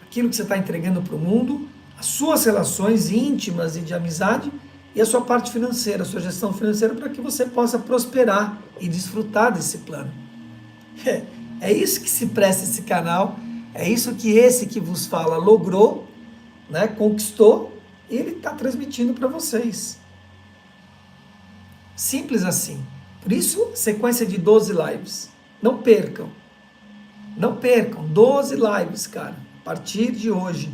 A: aquilo que você está entregando para o mundo, as suas relações íntimas e de amizade e a sua parte financeira, a sua gestão financeira, para que você possa prosperar e desfrutar desse plano. É isso que se presta esse canal, é isso que esse que vos fala logrou, né, conquistou, e ele está transmitindo para vocês. Simples assim. Por isso, sequência de 12 lives. Não percam. Não percam. 12 lives, cara. A partir de hoje.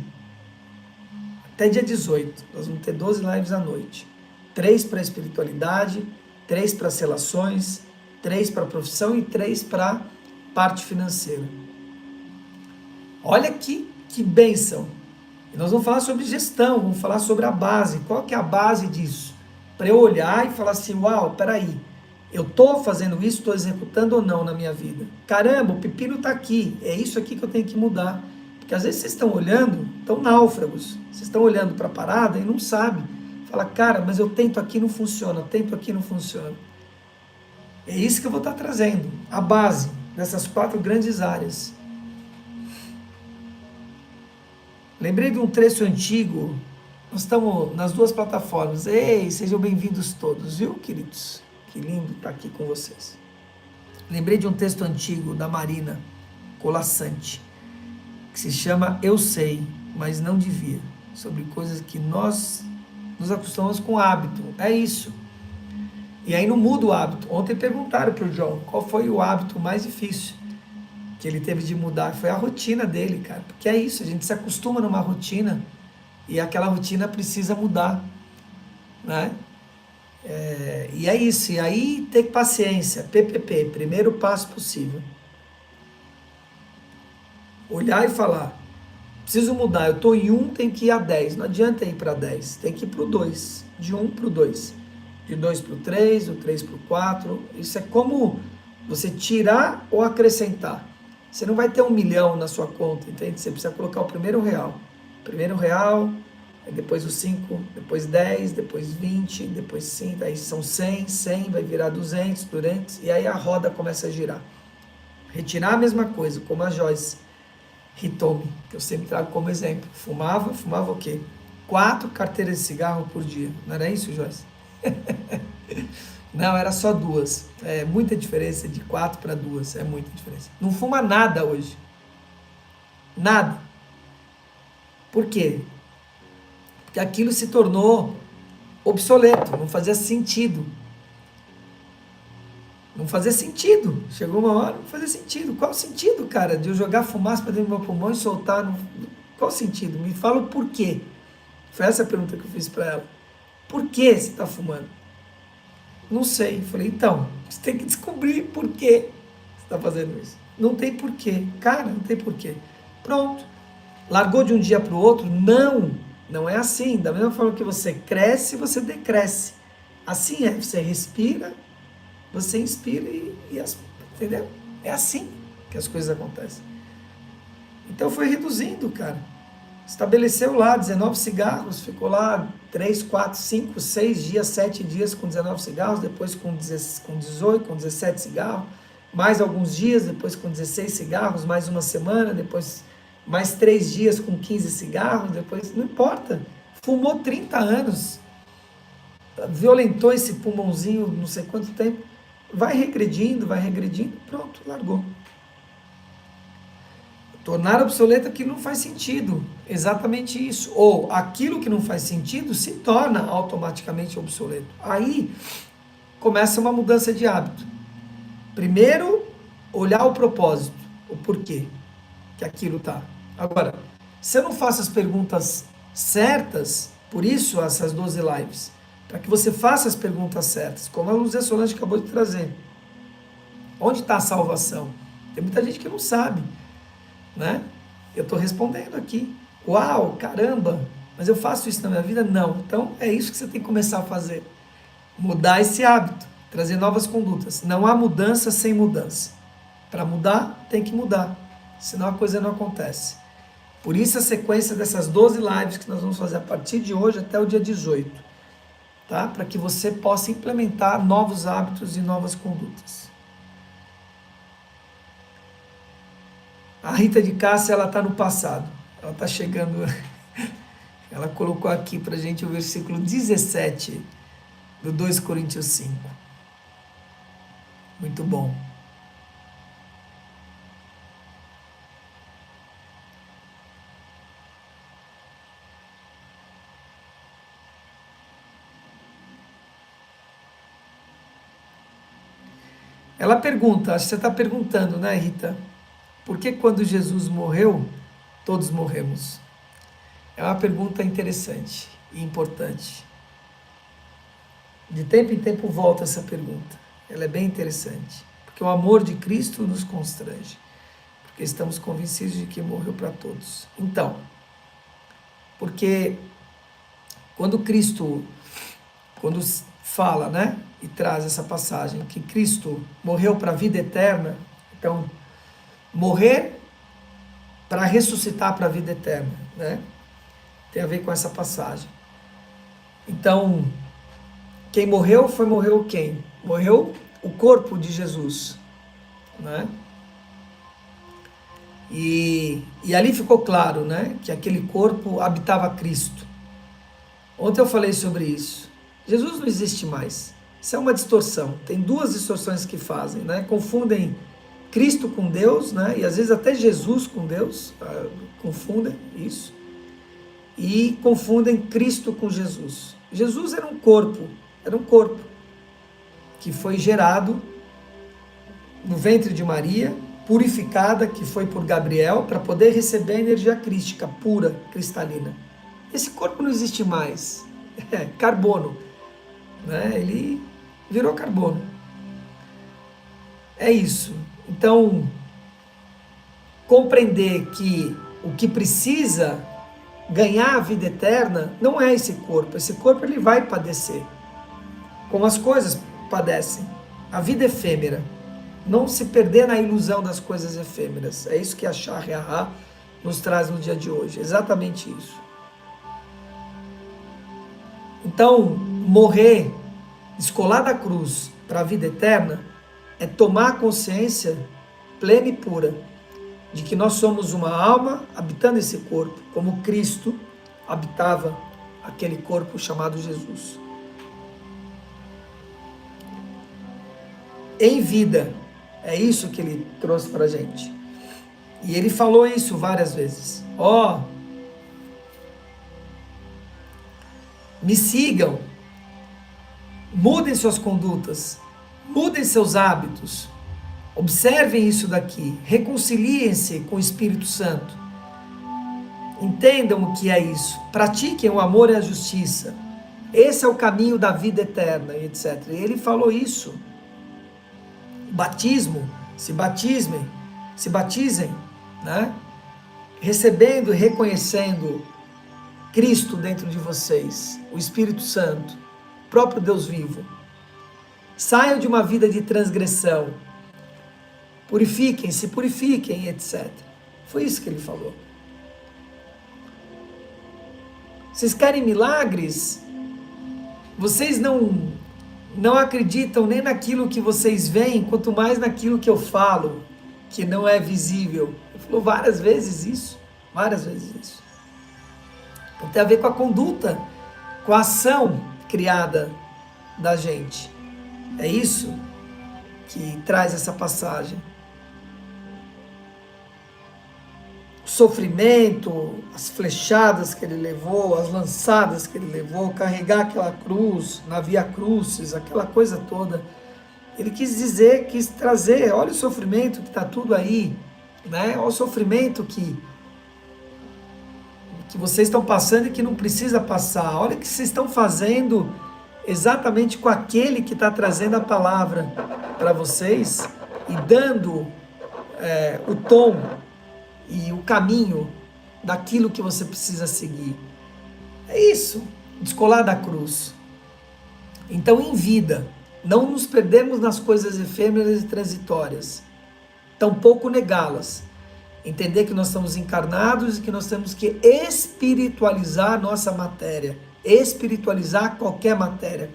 A: Até dia 18. Nós vamos ter 12 lives à noite. 3 para a espiritualidade, 3 para as relações, 3 para a profissão e 3 para a parte financeira. Olha que bênção. E nós vamos falar sobre gestão, vamos falar sobre a base. Qual que é a base disso? Para eu olhar e falar assim, uau, peraí, eu estou fazendo isso, estou executando ou não na minha vida? Caramba, o pepino está aqui, é isso aqui que eu tenho que mudar. Porque às vezes vocês estão olhando, estão náufragos, vocês estão olhando para a parada e não sabem. Fala, cara, mas eu tento aqui, não funciona, eu tento aqui, não funciona. É isso que eu vou estar trazendo, a base dessas 4 grandes áreas. Lembrei de um trecho antigo. Nós estamos nas 2 plataformas. Ei, sejam bem-vindos todos, viu, queridos? Que lindo estar aqui com vocês. Lembrei de um texto antigo da Marina Colasanti, que se chama Eu Sei, mas não devia, sobre coisas que nós nos acostumamos com o hábito. É isso. E aí não muda o hábito. Ontem perguntaram para o João qual foi o hábito mais difícil que ele teve de mudar. Foi a rotina dele, cara. Porque é isso, a gente se acostuma numa rotina e aquela rotina precisa mudar, né? E é isso, e aí ter paciência, PPP, primeiro passo possível. Olhar e falar, preciso mudar, eu estou em 1, tenho que ir a 10, não adianta ir para 10, tem que ir para o 2, de 1 para o 2, de 2 para o 3, do 3 para o 4, isso é como você tirar ou acrescentar. Você não vai ter 1 milhão na sua conta, entende? Você precisa colocar o primeiro real, depois os 5, depois 10, depois 20, depois 5, aí são 100, 100 vai virar 200, 200, e aí a roda começa a girar. Retirar a mesma coisa, como a Joyce Hitomi, que eu sempre trago como exemplo. Fumava o quê? 4 carteiras de cigarro por dia. Não era isso, Joyce? Não, era só 2. É muita diferença de 4 para 2, é muita diferença. Não fuma nada hoje. Nada. Por quê? Porque aquilo se tornou obsoleto, não fazia sentido. Não fazia sentido. Chegou uma hora, não fazia sentido. Qual o sentido, cara, de eu jogar fumaça para dentro do meu pulmão e soltar? Qual o sentido? Me fala o porquê. Foi essa a pergunta que eu fiz para ela. Por que você está fumando? Não sei. Falei, então, você tem que descobrir por que você está fazendo isso. Não tem porquê. Cara, não tem porquê. Pronto. Largou de um dia para o outro? Não é assim. Da mesma forma que você cresce, você decresce. Assim é. Você respira, você inspira entendeu? É assim que as coisas acontecem. Então foi reduzindo, cara. Estabeleceu lá 19 cigarros, ficou lá 3, 4, 5, 6 dias, 7 dias com 19 cigarros, depois com 18, com 17 cigarros, mais alguns dias, depois com 16 cigarros, mais uma semana, depois mais 3 dias com 15 cigarros, depois, não importa, fumou 30 anos, violentou esse pulmãozinho não sei quanto tempo, vai regredindo, pronto, largou. Tornar obsoleto aquilo que não faz sentido, exatamente isso. Ou aquilo que não faz sentido se torna automaticamente obsoleto. Aí começa uma mudança de hábito. Primeiro, olhar o propósito, o porquê que aquilo tá. Agora, se eu não faço as perguntas certas, por isso essas 12 lives, para que você faça as perguntas certas, como a Luzia Solange acabou de trazer. Onde está a salvação? Tem muita gente que não sabe, né? Eu estou respondendo aqui. Uau, caramba, mas eu faço isso na minha vida? Não. Então é isso que você tem que começar a fazer. Mudar esse hábito, trazer novas condutas. Não há mudança sem mudança. Para mudar, tem que mudar, senão a coisa não acontece. Por isso a sequência dessas 12 lives que nós vamos fazer a partir de hoje até o dia 18, tá? Para que você possa implementar novos hábitos e novas condutas. A Rita de Cássia, ela está no passado. Ela está chegando, Ela colocou aqui para a gente o versículo 17 do 2 Coríntios 5. Muito bom. Ela pergunta, acho que você está perguntando, né, Rita? Por que quando Jesus morreu, todos morremos? É uma pergunta interessante e importante. De tempo em tempo volta essa pergunta. Ela é bem interessante. Porque o amor de Cristo nos constrange. Porque estamos convencidos de que morreu para todos. Então, porque quando Cristo, quando fala, né, e traz essa passagem, que Cristo morreu para a vida eterna, então, morrer para ressuscitar para a vida eterna, né? Tem a ver com essa passagem. Então, quem morreu morreu quem? Morreu o corpo de Jesus, né? E ali ficou claro, né, que aquele corpo habitava Cristo. Ontem eu falei sobre isso. Jesus não existe mais. Isso é uma distorção. Tem duas distorções que fazem, né? Confundem Cristo com Deus, né? E às vezes até Jesus com Deus, confundem isso. E confundem Cristo com Jesus. Jesus era um corpo que foi gerado no ventre de Maria, purificada, que foi por Gabriel, para poder receber a energia crística, pura, cristalina. Esse corpo não existe mais. É carbono, né? Ele virou carbono. É isso. Então, compreender que o que precisa ganhar a vida eterna não é esse corpo. Esse corpo ele vai padecer, como as coisas padecem. A vida efêmera. Não se perder na ilusão das coisas efêmeras. É isso que a Shah nos traz no dia de hoje. Exatamente isso. Então, morrer, descolar da cruz para a vida eterna, é tomar consciência plena e pura de que nós somos uma alma habitando esse corpo, como Cristo habitava aquele corpo chamado Jesus. Em vida, é isso que ele trouxe para a gente. E ele falou isso várias vezes. Me sigam, mudem suas condutas, mudem seus hábitos, observem isso daqui, reconciliem-se com o Espírito Santo, entendam o que é isso, pratiquem o amor e a justiça, esse é o caminho da vida eterna, etc. E ele falou isso. Batismo, se batizem, né? Recebendo e reconhecendo Cristo dentro de vocês, o Espírito Santo, o próprio Deus vivo. Saiam de uma vida de transgressão, se purifiquem, etc. Foi isso que ele falou. Vocês querem milagres? Vocês não acreditam nem naquilo que vocês veem, quanto mais naquilo que eu falo, que não é visível. Ele falou várias vezes isso. Então, tem a ver com a conduta, com a ação criada da gente. É isso que traz essa passagem. O sofrimento, as flechadas que ele levou, as lançadas que ele levou, carregar aquela cruz, na Via Crucis, aquela coisa toda. Ele quis trazer, olha o sofrimento que está tudo aí, né? Olha o sofrimento que vocês estão passando e que não precisa passar. Olha o que vocês estão fazendo exatamente com aquele que está trazendo a palavra para vocês e dando o tom e o caminho daquilo que você precisa seguir. É isso, descolar da cruz. Então, em vida, não nos perdemos nas coisas efêmeras e transitórias, tampouco negá-las. Entender que nós estamos encarnados e que nós temos que espiritualizar a nossa matéria, espiritualizar qualquer matéria,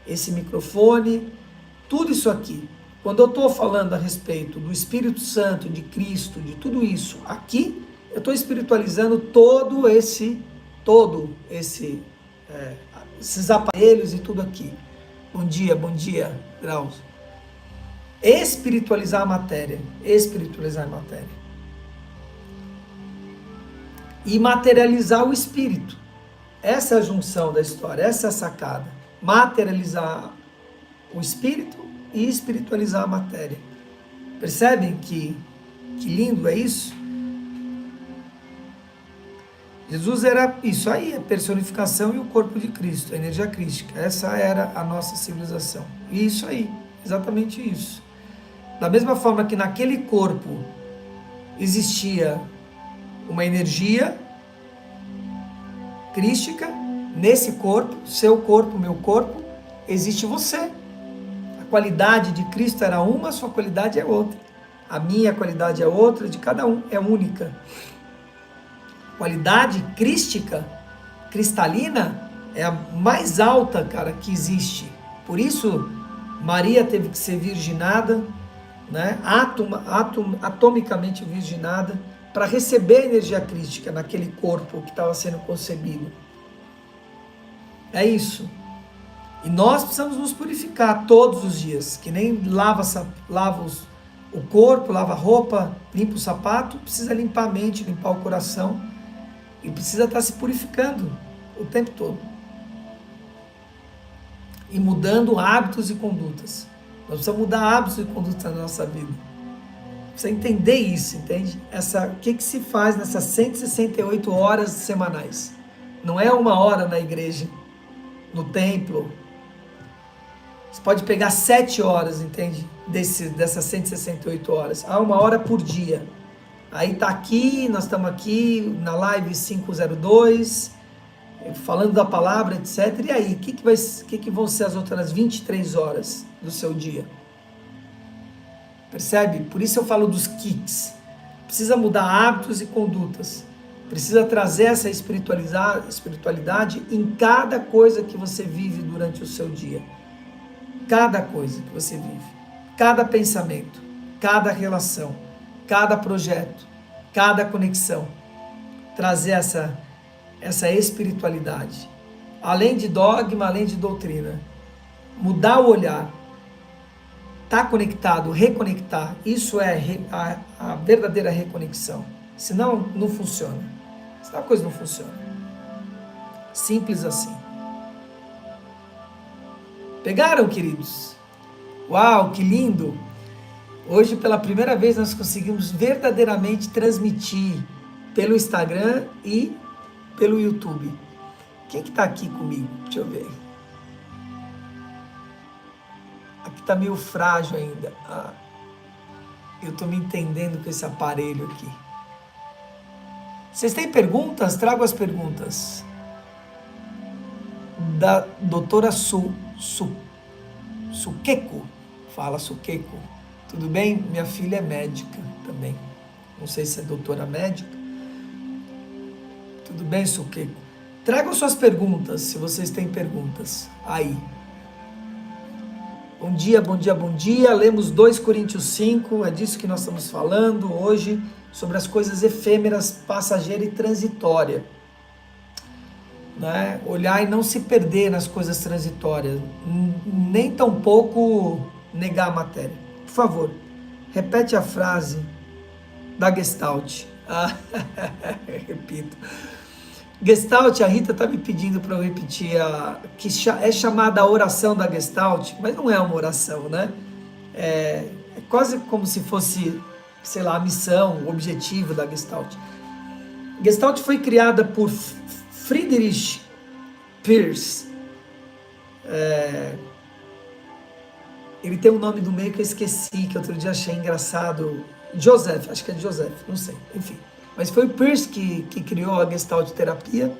A: esse microfone, tudo isso aqui. Quando eu estou falando a respeito do Espírito Santo, de Cristo, de tudo isso aqui, eu estou espiritualizando todo esse todo esses aparelhos e tudo aqui. Bom dia, Drauzio. Espiritualizar a matéria. E materializar o espírito. Essa é a junção da história, essa é a sacada. Materializar o espírito e espiritualizar a matéria. Percebem que lindo é isso? Jesus era isso aí, a personificação e o corpo de Cristo, a energia crística. Essa era a nossa civilização. E isso aí, exatamente isso. Da mesma forma que naquele corpo existia uma energia crística, nesse corpo, seu corpo, meu corpo, existe você. A qualidade de Cristo era uma, a sua qualidade é outra. A minha qualidade é outra, de cada um é única. Qualidade crística, cristalina, é a mais alta, cara, que existe. Por isso, Maria teve que ser virginada, né? Atomicamente virginada, para receber a energia crística naquele corpo que estava sendo concebido. É isso. E nós precisamos nos purificar todos os dias, que nem lava o corpo, lava a roupa, limpa o sapato, precisa limpar a mente, limpar o coração. E precisa estar se purificando o tempo todo. E mudando hábitos e condutas. Nós precisamos mudar hábitos e condutas na nossa vida. Precisa entender isso, entende? O que se faz nessas 168 horas semanais? Não é 1 hora na igreja, no templo. Você pode pegar 7 horas, entende? Dessas 168 horas. 1 hora por dia. Aí tá aqui, nós estamos aqui na live 502, falando da palavra, etc. E aí, o que vão ser as outras 23 horas do seu dia? Percebe? Por isso eu falo dos kicks. Precisa mudar hábitos e condutas. Precisa trazer essa espiritualidade em cada coisa que você vive durante o seu dia. Cada coisa que você vive. Cada pensamento. Cada relação. Cada projeto, cada conexão, trazer essa espiritualidade, além de dogma, além de doutrina, mudar o olhar, estar conectado, reconectar, isso é a verdadeira reconexão, senão não funciona, senão a coisa não funciona, simples assim. Pegaram, queridos? Uau, que lindo! Hoje, pela primeira vez, nós conseguimos verdadeiramente transmitir pelo Instagram e pelo YouTube. Quem que tá aqui comigo? Deixa eu ver. Aqui tá meio frágil ainda. Eu tô me entendendo com esse aparelho aqui. Vocês têm perguntas? Trago as perguntas. Da doutora Sukeko. Fala, Sukeko. Tudo bem? Minha filha é médica também. Não sei se é doutora médica. Tudo bem, Sukeko? Tragam suas perguntas, se vocês têm perguntas. Aí. Bom dia. Lemos 2 Coríntios 5. É disso que nós estamos falando hoje. Sobre as coisas efêmeras, passageira e transitória. Né? Olhar e não se perder nas coisas transitórias. Nem tampouco negar a matéria. Por favor, repete a frase da Gestalt. Repito. Gestalt, a Rita está me pedindo para eu repetir, que é chamada a oração da Gestalt, mas não é uma oração, né? É quase como se fosse, sei lá, a missão, o objetivo da Gestalt. Gestalt foi criada por Friedrich Perls. Ele tem um nome do meio que eu esqueci, que outro dia achei engraçado. Joseph, acho que é Joseph, não sei, enfim. Mas foi o Perls que criou a Gestalt terapia.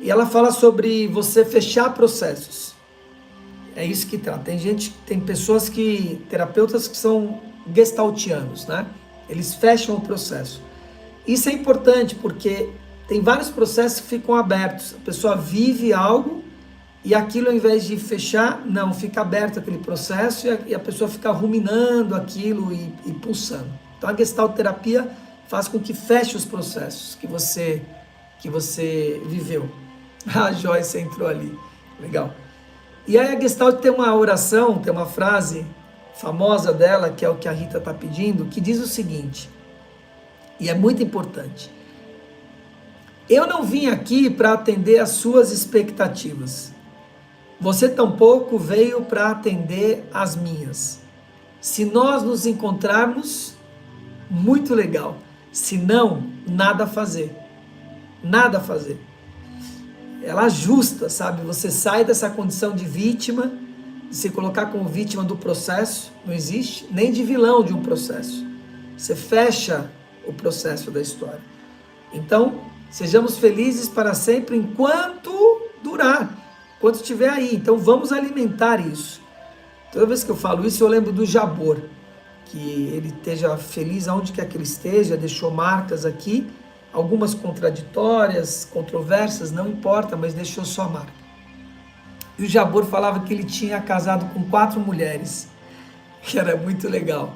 A: E ela fala sobre você fechar processos. É isso que trata. Tem pessoas terapeutas que são gestaltianos, né? Eles fecham o processo. Isso é importante porque tem vários processos que ficam abertos. A pessoa vive algo e aquilo, ao invés de fechar, não, fica aberto aquele processo e a pessoa fica ruminando aquilo e pulsando. Então a Gestalt terapia faz com que feche os processos, que você que você viveu. A Joyce entrou ali. Legal. E aí a Gestalt tem uma oração, tem uma frase famosa dela, que é o que a Rita está pedindo, que diz o seguinte, e é muito importante. Eu não vim aqui para atender às suas expectativas. Você tampouco veio para atender às minhas. Se nós nos encontrarmos, muito legal. Se não, nada a fazer. Nada a fazer. Ela ajusta, sabe? Você sai dessa condição de vítima, de se colocar como vítima do processo, não existe, nem de vilão de um processo. Você fecha o processo da história. Então, sejamos felizes para sempre enquanto durar, enquanto estiver aí. Então, vamos alimentar isso. Toda vez que eu falo isso, eu lembro do Jabor, que ele esteja feliz aonde quer que ele esteja, deixou marcas aqui, algumas contraditórias, controversas, não importa, mas deixou sua marca. E o Jabor falava que ele tinha casado com 4 mulheres, que era muito legal.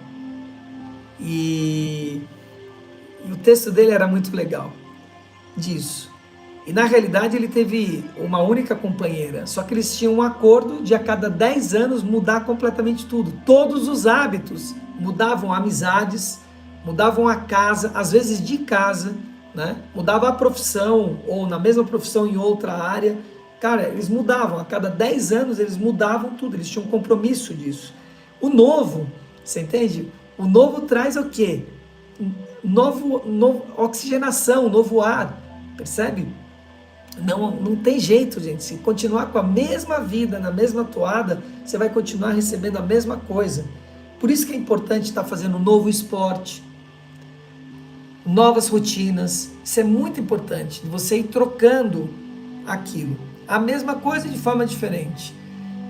A: E o texto dele era muito legal, disso. E na realidade ele teve uma única companheira, só que eles tinham um acordo de a cada 10 anos mudar completamente tudo. Todos os hábitos mudavam, amizades, mudavam a casa, às vezes de casa, né? Mudava a profissão, ou na mesma profissão em outra área. Cara, eles mudavam, a cada 10 anos eles mudavam tudo, eles tinham um compromisso disso. O novo, você entende? O novo traz o quê? Novo oxigenação, novo ar, percebe? Não tem jeito, gente. Se continuar com a mesma vida, na mesma toada, você vai continuar recebendo a mesma coisa. Por isso que é importante estar fazendo um novo esporte, novas rotinas. Isso é muito importante, você ir trocando aquilo. A mesma coisa de forma diferente.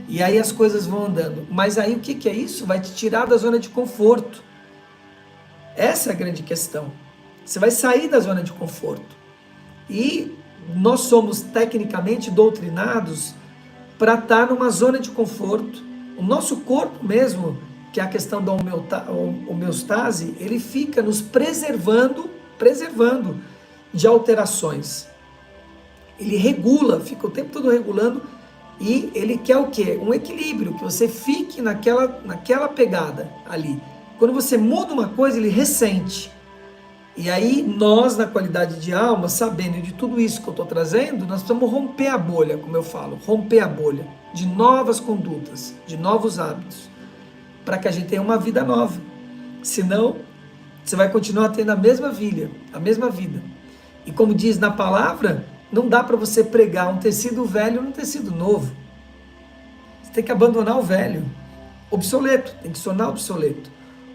A: E aí as coisas vão andando. Mas aí o que é isso? Vai te tirar da zona de conforto. Essa é a grande questão. Você vai sair da zona de conforto. E nós somos tecnicamente doutrinados para estar numa zona de conforto. O nosso corpo mesmo, que é a questão da homeostase, ele fica nos preservando de alterações. Ele regula, fica o tempo todo regulando, e ele quer o quê? Um equilíbrio, que você fique naquela pegada ali. Quando você muda uma coisa, ele ressente. E aí nós, na qualidade de alma, sabendo de tudo isso que eu estou trazendo, nós precisamos romper a bolha, como eu falo, romper a bolha de novas condutas, de novos hábitos, para que a gente tenha uma vida nova. Senão, você vai continuar tendo a mesma vida. E como diz na palavra, não dá para você pregar um tecido velho num tecido novo. Você tem que abandonar o velho, obsoleto, tem que se tornar obsoleto.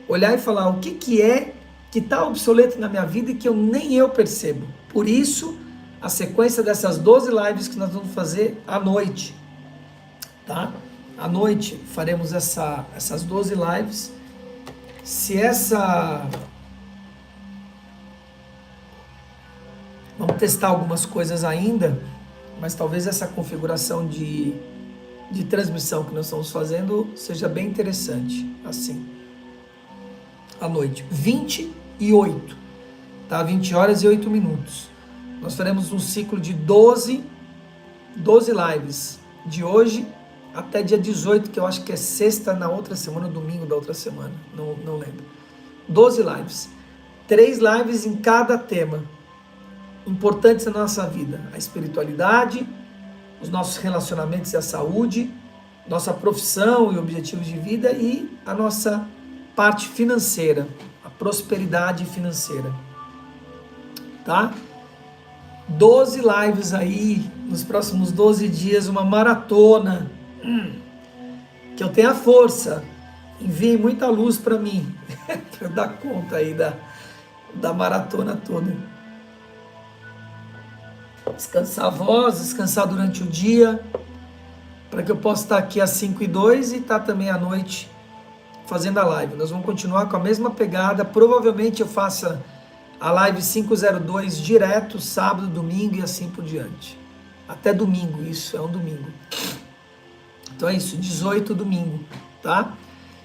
A: Olhar e falar o que é que está obsoleto na minha vida e que nem eu percebo. Por isso, a sequência dessas 12 lives que nós vamos fazer à noite, tá? À noite faremos essas 12 lives. Vamos testar algumas coisas ainda, mas talvez essa configuração de transmissão que nós estamos fazendo seja bem interessante, assim. À noite, 28, tá? 20 horas e 8 minutos. Nós faremos um ciclo de 12 lives, de hoje até dia 18, que eu acho que é sexta na outra semana, domingo da outra semana, não lembro. 12 lives, 3 lives em cada tema, importantes na nossa vida: a espiritualidade, os nossos relacionamentos e a saúde, nossa profissão e objetivos de vida e a nossa parte financeira, a prosperidade financeira, tá? 12 lives aí, nos próximos 12 dias, uma maratona, que eu tenha força, envie muita luz para mim, para eu dar conta aí da maratona toda. Descansar a voz, descansar durante o dia, para que eu possa estar aqui às 5h02 e estar também à noite fazendo a live. Nós vamos continuar com a mesma pegada. Provavelmente eu faça a live 502 direto, sábado, domingo e assim por diante. Até domingo, isso é um domingo. Então é isso, 18 domingo, tá?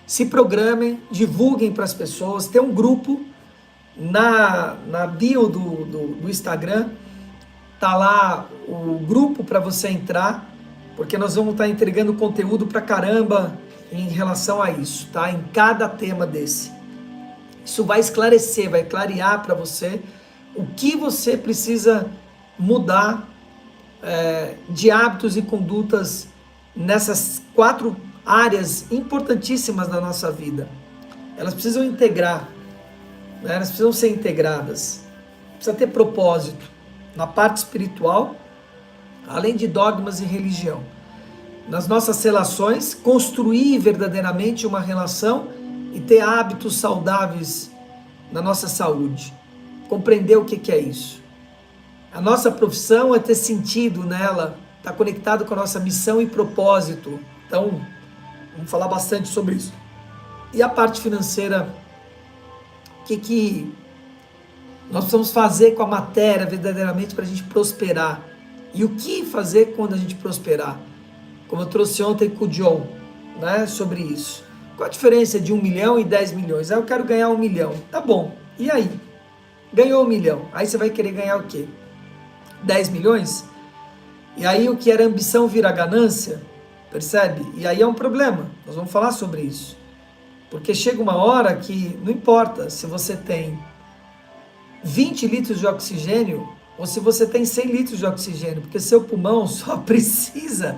A: Se programem, divulguem para as pessoas. Tem um grupo na bio do Instagram, Tá lá o grupo para você entrar, porque nós vamos estar entregando conteúdo pra caramba em relação a isso, tá? Em cada tema desse. Isso vai esclarecer, vai clarear para você o que você precisa mudar de hábitos e condutas nessas 4 áreas importantíssimas da nossa vida. Elas precisam integrar, né? Elas precisam ser integradas. Precisa ter propósito na parte espiritual, além de dogmas e religião. Nas nossas relações, construir verdadeiramente uma relação e ter hábitos saudáveis na nossa saúde. Compreender o que é isso. A nossa profissão é ter sentido nela, estar conectado com a nossa missão e propósito. Então, vamos falar bastante sobre isso. E a parte financeira, o que nós precisamos fazer com a matéria verdadeiramente para a gente prosperar. E o que fazer quando a gente prosperar? Como eu trouxe ontem com o John, né, sobre isso. Qual a diferença de 1 milhão e 10 milhões? Eu quero ganhar 1 milhão. Tá bom. E aí? Ganhou 1 milhão. Aí você vai querer ganhar o quê? 10 milhões? E aí o que era ambição vira ganância? Percebe? E aí é um problema. Nós vamos falar sobre isso. Porque chega uma hora que não importa se você tem 20 litros de oxigênio ou se você tem 100 litros de oxigênio, porque seu pulmão só precisa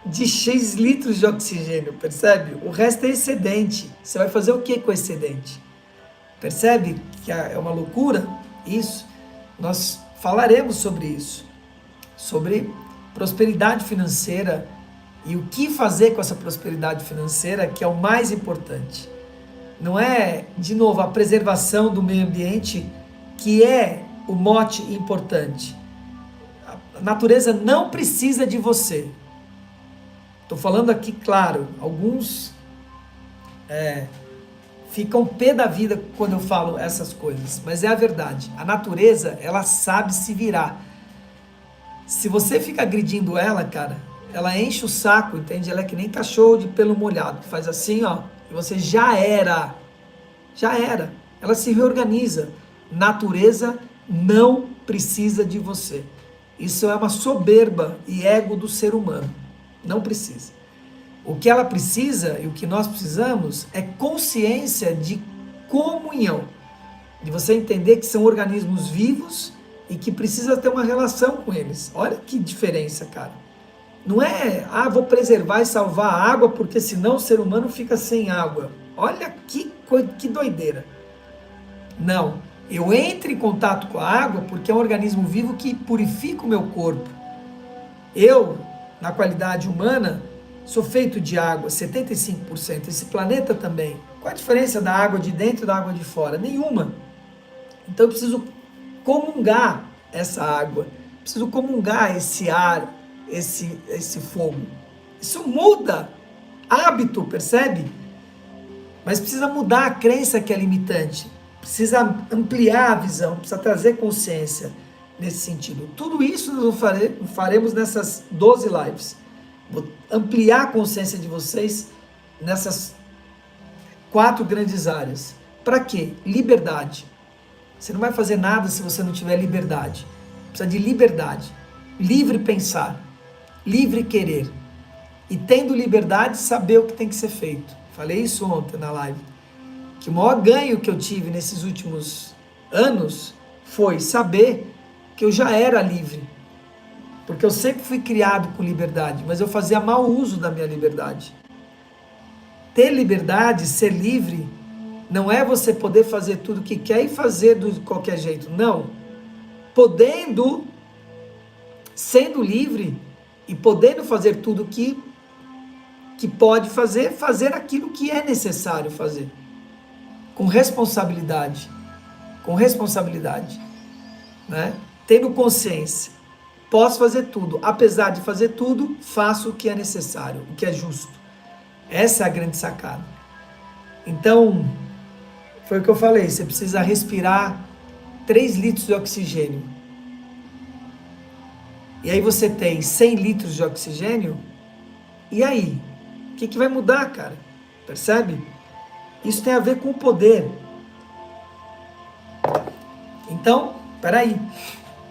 A: de X litros de oxigênio, percebe? O resto é excedente. Você vai fazer o que com o excedente? Percebe que é uma loucura isso? Nós falaremos sobre isso, sobre prosperidade financeira e o que fazer com essa prosperidade financeira, que é o mais importante. Não é, de novo, a preservação do meio ambiente que é o mote importante. A natureza não precisa de você. Estou falando aqui, claro, alguns ficam pé da vida quando eu falo essas coisas, mas é a verdade. A natureza, ela sabe se virar. Se você fica agredindo ela, cara, ela enche o saco, entende? Ela é que nem cachorro de pelo molhado, faz assim, ó, e você já era. Ela se reorganiza. Natureza não precisa de você. Isso é uma soberba e ego do ser humano. Não precisa. O que ela precisa e o que nós precisamos é consciência de comunhão. De você entender que são organismos vivos e que precisa ter uma relação com eles. Olha que diferença, cara. Não é, vou preservar e salvar a água porque senão o ser humano fica sem água. Olha que doideira. Não. Eu entro em contato com a água porque é um organismo vivo que purifica o meu corpo. Eu, na qualidade humana, sou feito de água, 75%. Esse planeta também. Qual a diferença da água de dentro e da água de fora? Nenhuma. Então eu preciso comungar essa água. Preciso comungar esse ar, esse fogo. Isso muda hábito, percebe? Mas precisa mudar a crença que é limitante. Precisa ampliar a visão, precisa trazer consciência nesse sentido. Tudo isso nós faremos nessas 12 lives. Vou ampliar a consciência de vocês nessas 4 grandes áreas. Para quê? Liberdade. Você não vai fazer nada se você não tiver liberdade. Precisa de liberdade. Livre pensar. Livre querer. E tendo liberdade, saber o que tem que ser feito. Falei isso ontem na live. Que o maior ganho que eu tive nesses últimos anos foi saber que eu já era livre. Porque eu sempre fui criado com liberdade, mas eu fazia mau uso da minha liberdade. Ter liberdade, ser livre, não é você poder fazer tudo o que quer e fazer de qualquer jeito. Não. Podendo, sendo livre e podendo fazer tudo que pode fazer aquilo que é necessário fazer. Com responsabilidade, né? Tendo consciência, posso fazer tudo, apesar de fazer tudo, faço o que é necessário, o que é justo. Essa é a grande sacada. Então, foi o que eu falei, você precisa respirar 3 litros de oxigênio. E aí você tem 100 litros de oxigênio, e aí? O que vai mudar, cara? Percebe? Isso tem a ver com o poder. Então, peraí.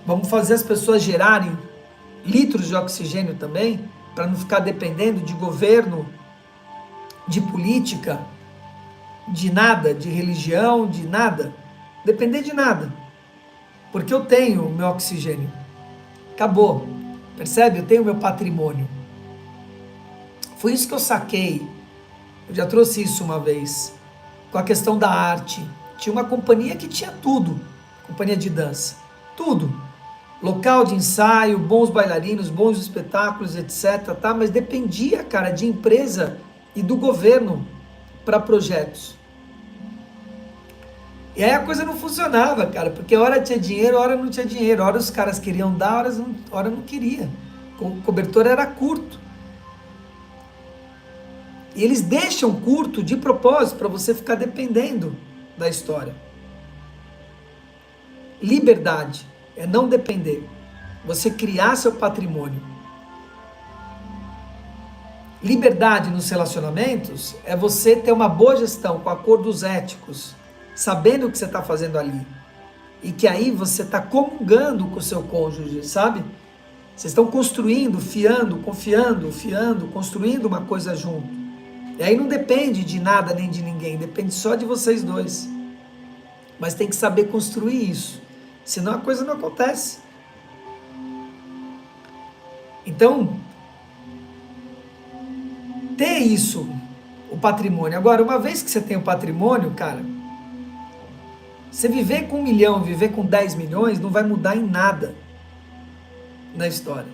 A: Vamos fazer as pessoas gerarem litros de oxigênio também, para não ficar dependendo de governo, de política, de nada, de religião, de nada. Depender de nada. Porque eu tenho o meu oxigênio. Acabou. Percebe? Eu tenho o meu patrimônio. Foi isso que eu saquei. Eu já trouxe isso uma vez. Com a questão da arte. Tinha uma companhia que tinha tudo. Companhia de dança. Tudo. Local de ensaio, bons bailarinos, bons espetáculos, etc. Tá? Mas dependia, cara, de empresa e do governo para projetos. E aí a coisa não funcionava, cara, porque hora tinha dinheiro, hora não tinha dinheiro, hora os caras queriam dar, hora não queria. O cobertor era curto. E eles deixam curto de propósito para você ficar dependendo da história. Liberdade é não depender. Você criar seu patrimônio. Liberdade nos relacionamentos é você ter uma boa gestão com acordos éticos, sabendo o que você está fazendo ali. E que aí você está comungando com o seu cônjuge, sabe? Vocês estão construindo, fiando, confiando, construindo uma coisa junto. E aí não depende de nada nem de ninguém, depende só de vocês dois. Mas tem que saber construir isso, senão a coisa não acontece. Então, ter isso, o patrimônio. Agora, uma vez que você tem o patrimônio, cara, você viver com 1 milhão, viver com 10 milhões, não vai mudar em nada na história,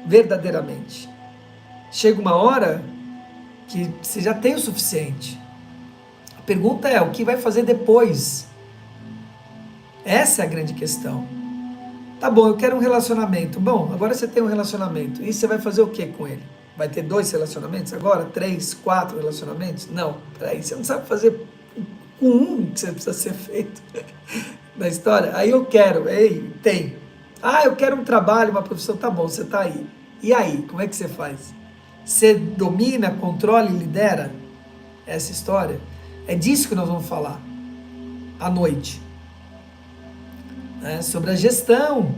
A: verdadeiramente. Chega uma hora que você já tem o suficiente. A pergunta é, o que vai fazer depois? Essa é a grande questão. Tá bom, eu quero um relacionamento. Bom, agora você tem um relacionamento. E você vai fazer o que com ele? Vai ter 2 relacionamentos agora? 3, 4 relacionamentos? Não, peraí, você não sabe fazer com um que você precisa ser feito na história. Aí eu quero, tem. Ah, eu quero um trabalho, uma profissão. Tá bom, você tá aí. E aí, como é que você faz? Você domina, controla e lidera essa história? É disso que nós vamos falar à noite. Sobre a gestão,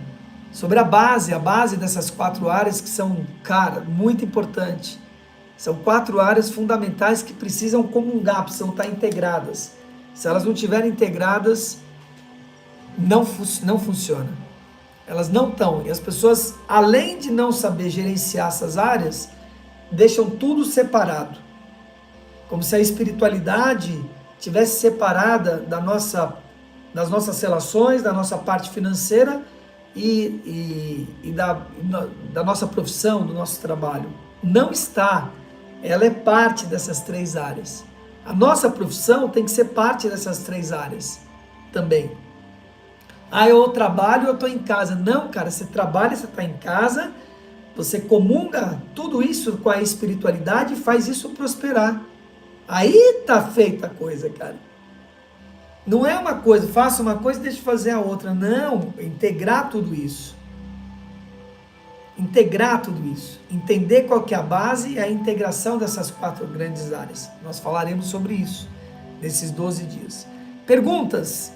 A: sobre a base dessas 4 áreas que são, cara, muito importante. São 4 áreas fundamentais que precisam comungar, precisam estar integradas. Se elas não estiverem integradas, não funciona. Elas não estão. E as pessoas, além de não saber gerenciar essas áreas, deixam tudo separado. Como se a espiritualidade tivesse separada das nossas relações, da nossa parte financeira e da nossa profissão, do nosso trabalho. Não está. Ela é parte dessas 3 áreas. A nossa profissão tem que ser parte dessas 3 áreas também. Ah, eu trabalho, eu estou em casa. Não, cara, você trabalha, você está em casa, você comunga tudo isso com a espiritualidade e faz isso prosperar. Aí tá feita a coisa, cara. Não é uma coisa, faça uma coisa e deixe de fazer a outra. Não, integrar tudo isso. Integrar tudo isso. Entender qual que é a base e a integração dessas 4 grandes áreas. Nós falaremos sobre isso nesses 12 dias. Perguntas?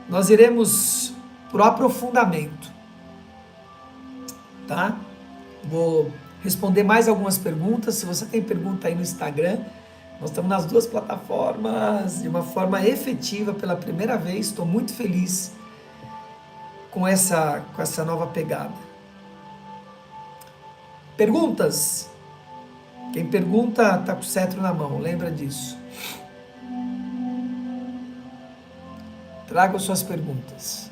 A: Nós iremos para o aprofundamento. Tá? Vou responder mais algumas perguntas. Se você tem pergunta aí no Instagram, nós estamos nas 2 plataformas de uma forma efetiva pela primeira vez. Estou muito feliz com essa nova pegada. Perguntas? Quem pergunta está com o cetro na mão, lembra disso. Tragam suas perguntas.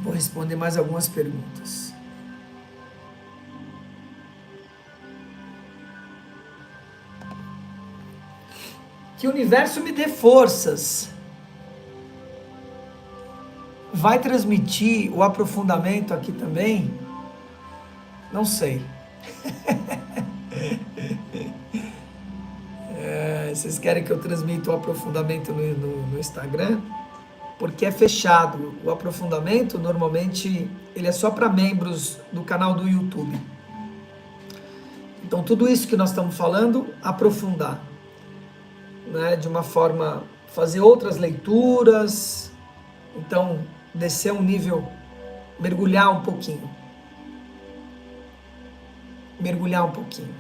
A: Vou responder mais algumas perguntas. Que o universo me dê forças. Vai transmitir o aprofundamento aqui também? Não sei. Vocês querem que eu transmita o aprofundamento no Instagram? Porque é fechado. O aprofundamento, normalmente, ele é só para membros do canal do YouTube. Então, tudo isso que nós estamos falando, aprofundar, né? De uma forma, fazer outras leituras, então, descer um nível, mergulhar um pouquinho. Mergulhar um pouquinho.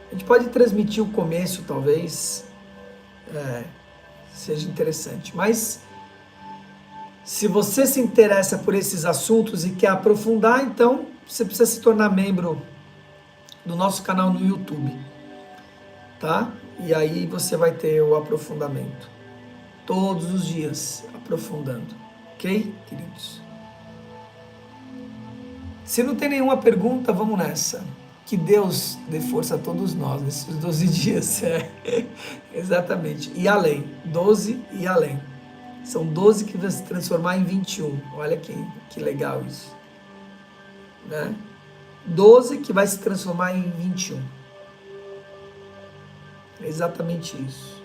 A: A gente pode transmitir o começo, talvez, seja interessante, mas se você se interessa por esses assuntos e quer aprofundar, então você precisa se tornar membro do nosso canal no YouTube, tá? E aí você vai ter o aprofundamento, todos os dias, aprofundando, ok, queridos? Se não tem nenhuma pergunta, vamos nessa. Que Deus dê força a todos nós nesses 12 dias, exatamente, e além, 12 e além. São 12 que vai se transformar em 21. Olha que legal isso. Né? 12 que vai se transformar em 21. É exatamente isso.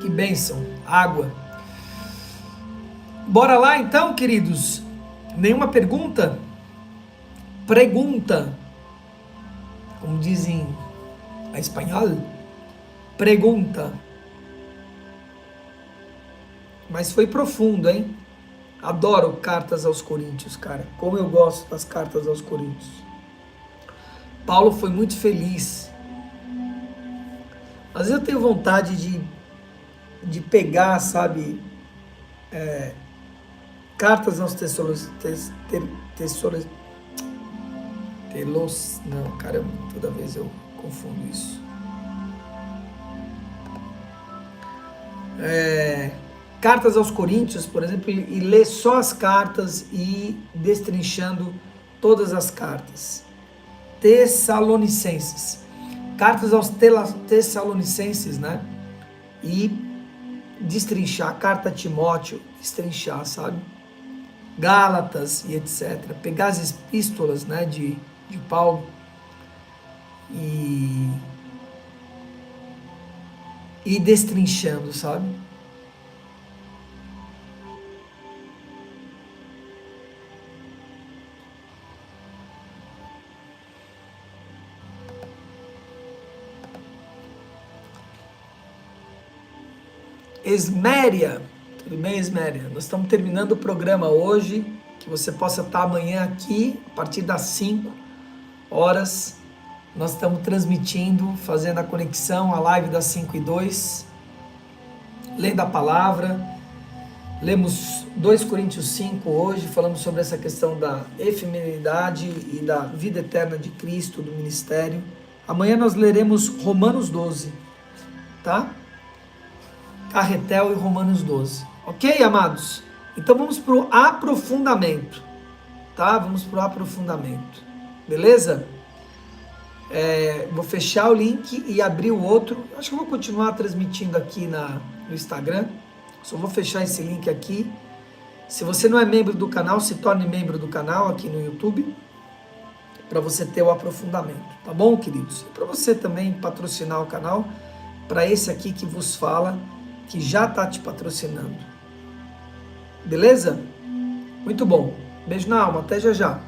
A: Que bênção. Água. Bora lá então, queridos. Nenhuma pergunta? Pergunta, como dizem a espanhol, pergunta. Mas foi profundo, hein? Adoro cartas aos Coríntios, cara. Como eu gosto das cartas aos Coríntios. Paulo foi muito feliz. Às vezes eu tenho vontade de pegar, sabe, cartas aos não, caramba, toda vez eu confundo isso. Cartas aos Coríntios, por exemplo, e ler só as cartas e destrinchando todas as cartas. Tessalonicenses. Cartas aos Tessalonicenses, né? E destrinchar. Carta a Timóteo, destrinchar, sabe? Gálatas e etc. Pegar as epístolas, né, de Paulo e destrinchando, sabe? Esméria, tudo bem, Esméria? Nós estamos terminando o programa hoje, que você possa estar amanhã aqui, a partir das 5 horas, nós estamos transmitindo, fazendo a conexão, a live das 5:02, lendo a palavra, lemos 2 Coríntios 5 hoje, falamos sobre essa questão da efemeridade e da vida eterna de Cristo, do ministério. Amanhã nós leremos Romanos 12, tá? Carretel e Romanos 12. Ok, amados? Então vamos para o aprofundamento, tá? Vamos para o aprofundamento, beleza? Vou fechar o link e abrir o outro. Acho que eu vou continuar transmitindo aqui no Instagram. Só vou fechar esse link aqui. Se você não é membro do canal, se torne membro do canal aqui no YouTube, para você ter o aprofundamento, tá bom, queridos? E para você também patrocinar o canal, para esse aqui que vos fala, que já está te patrocinando. Beleza? Muito bom. Beijo na alma. Até já já.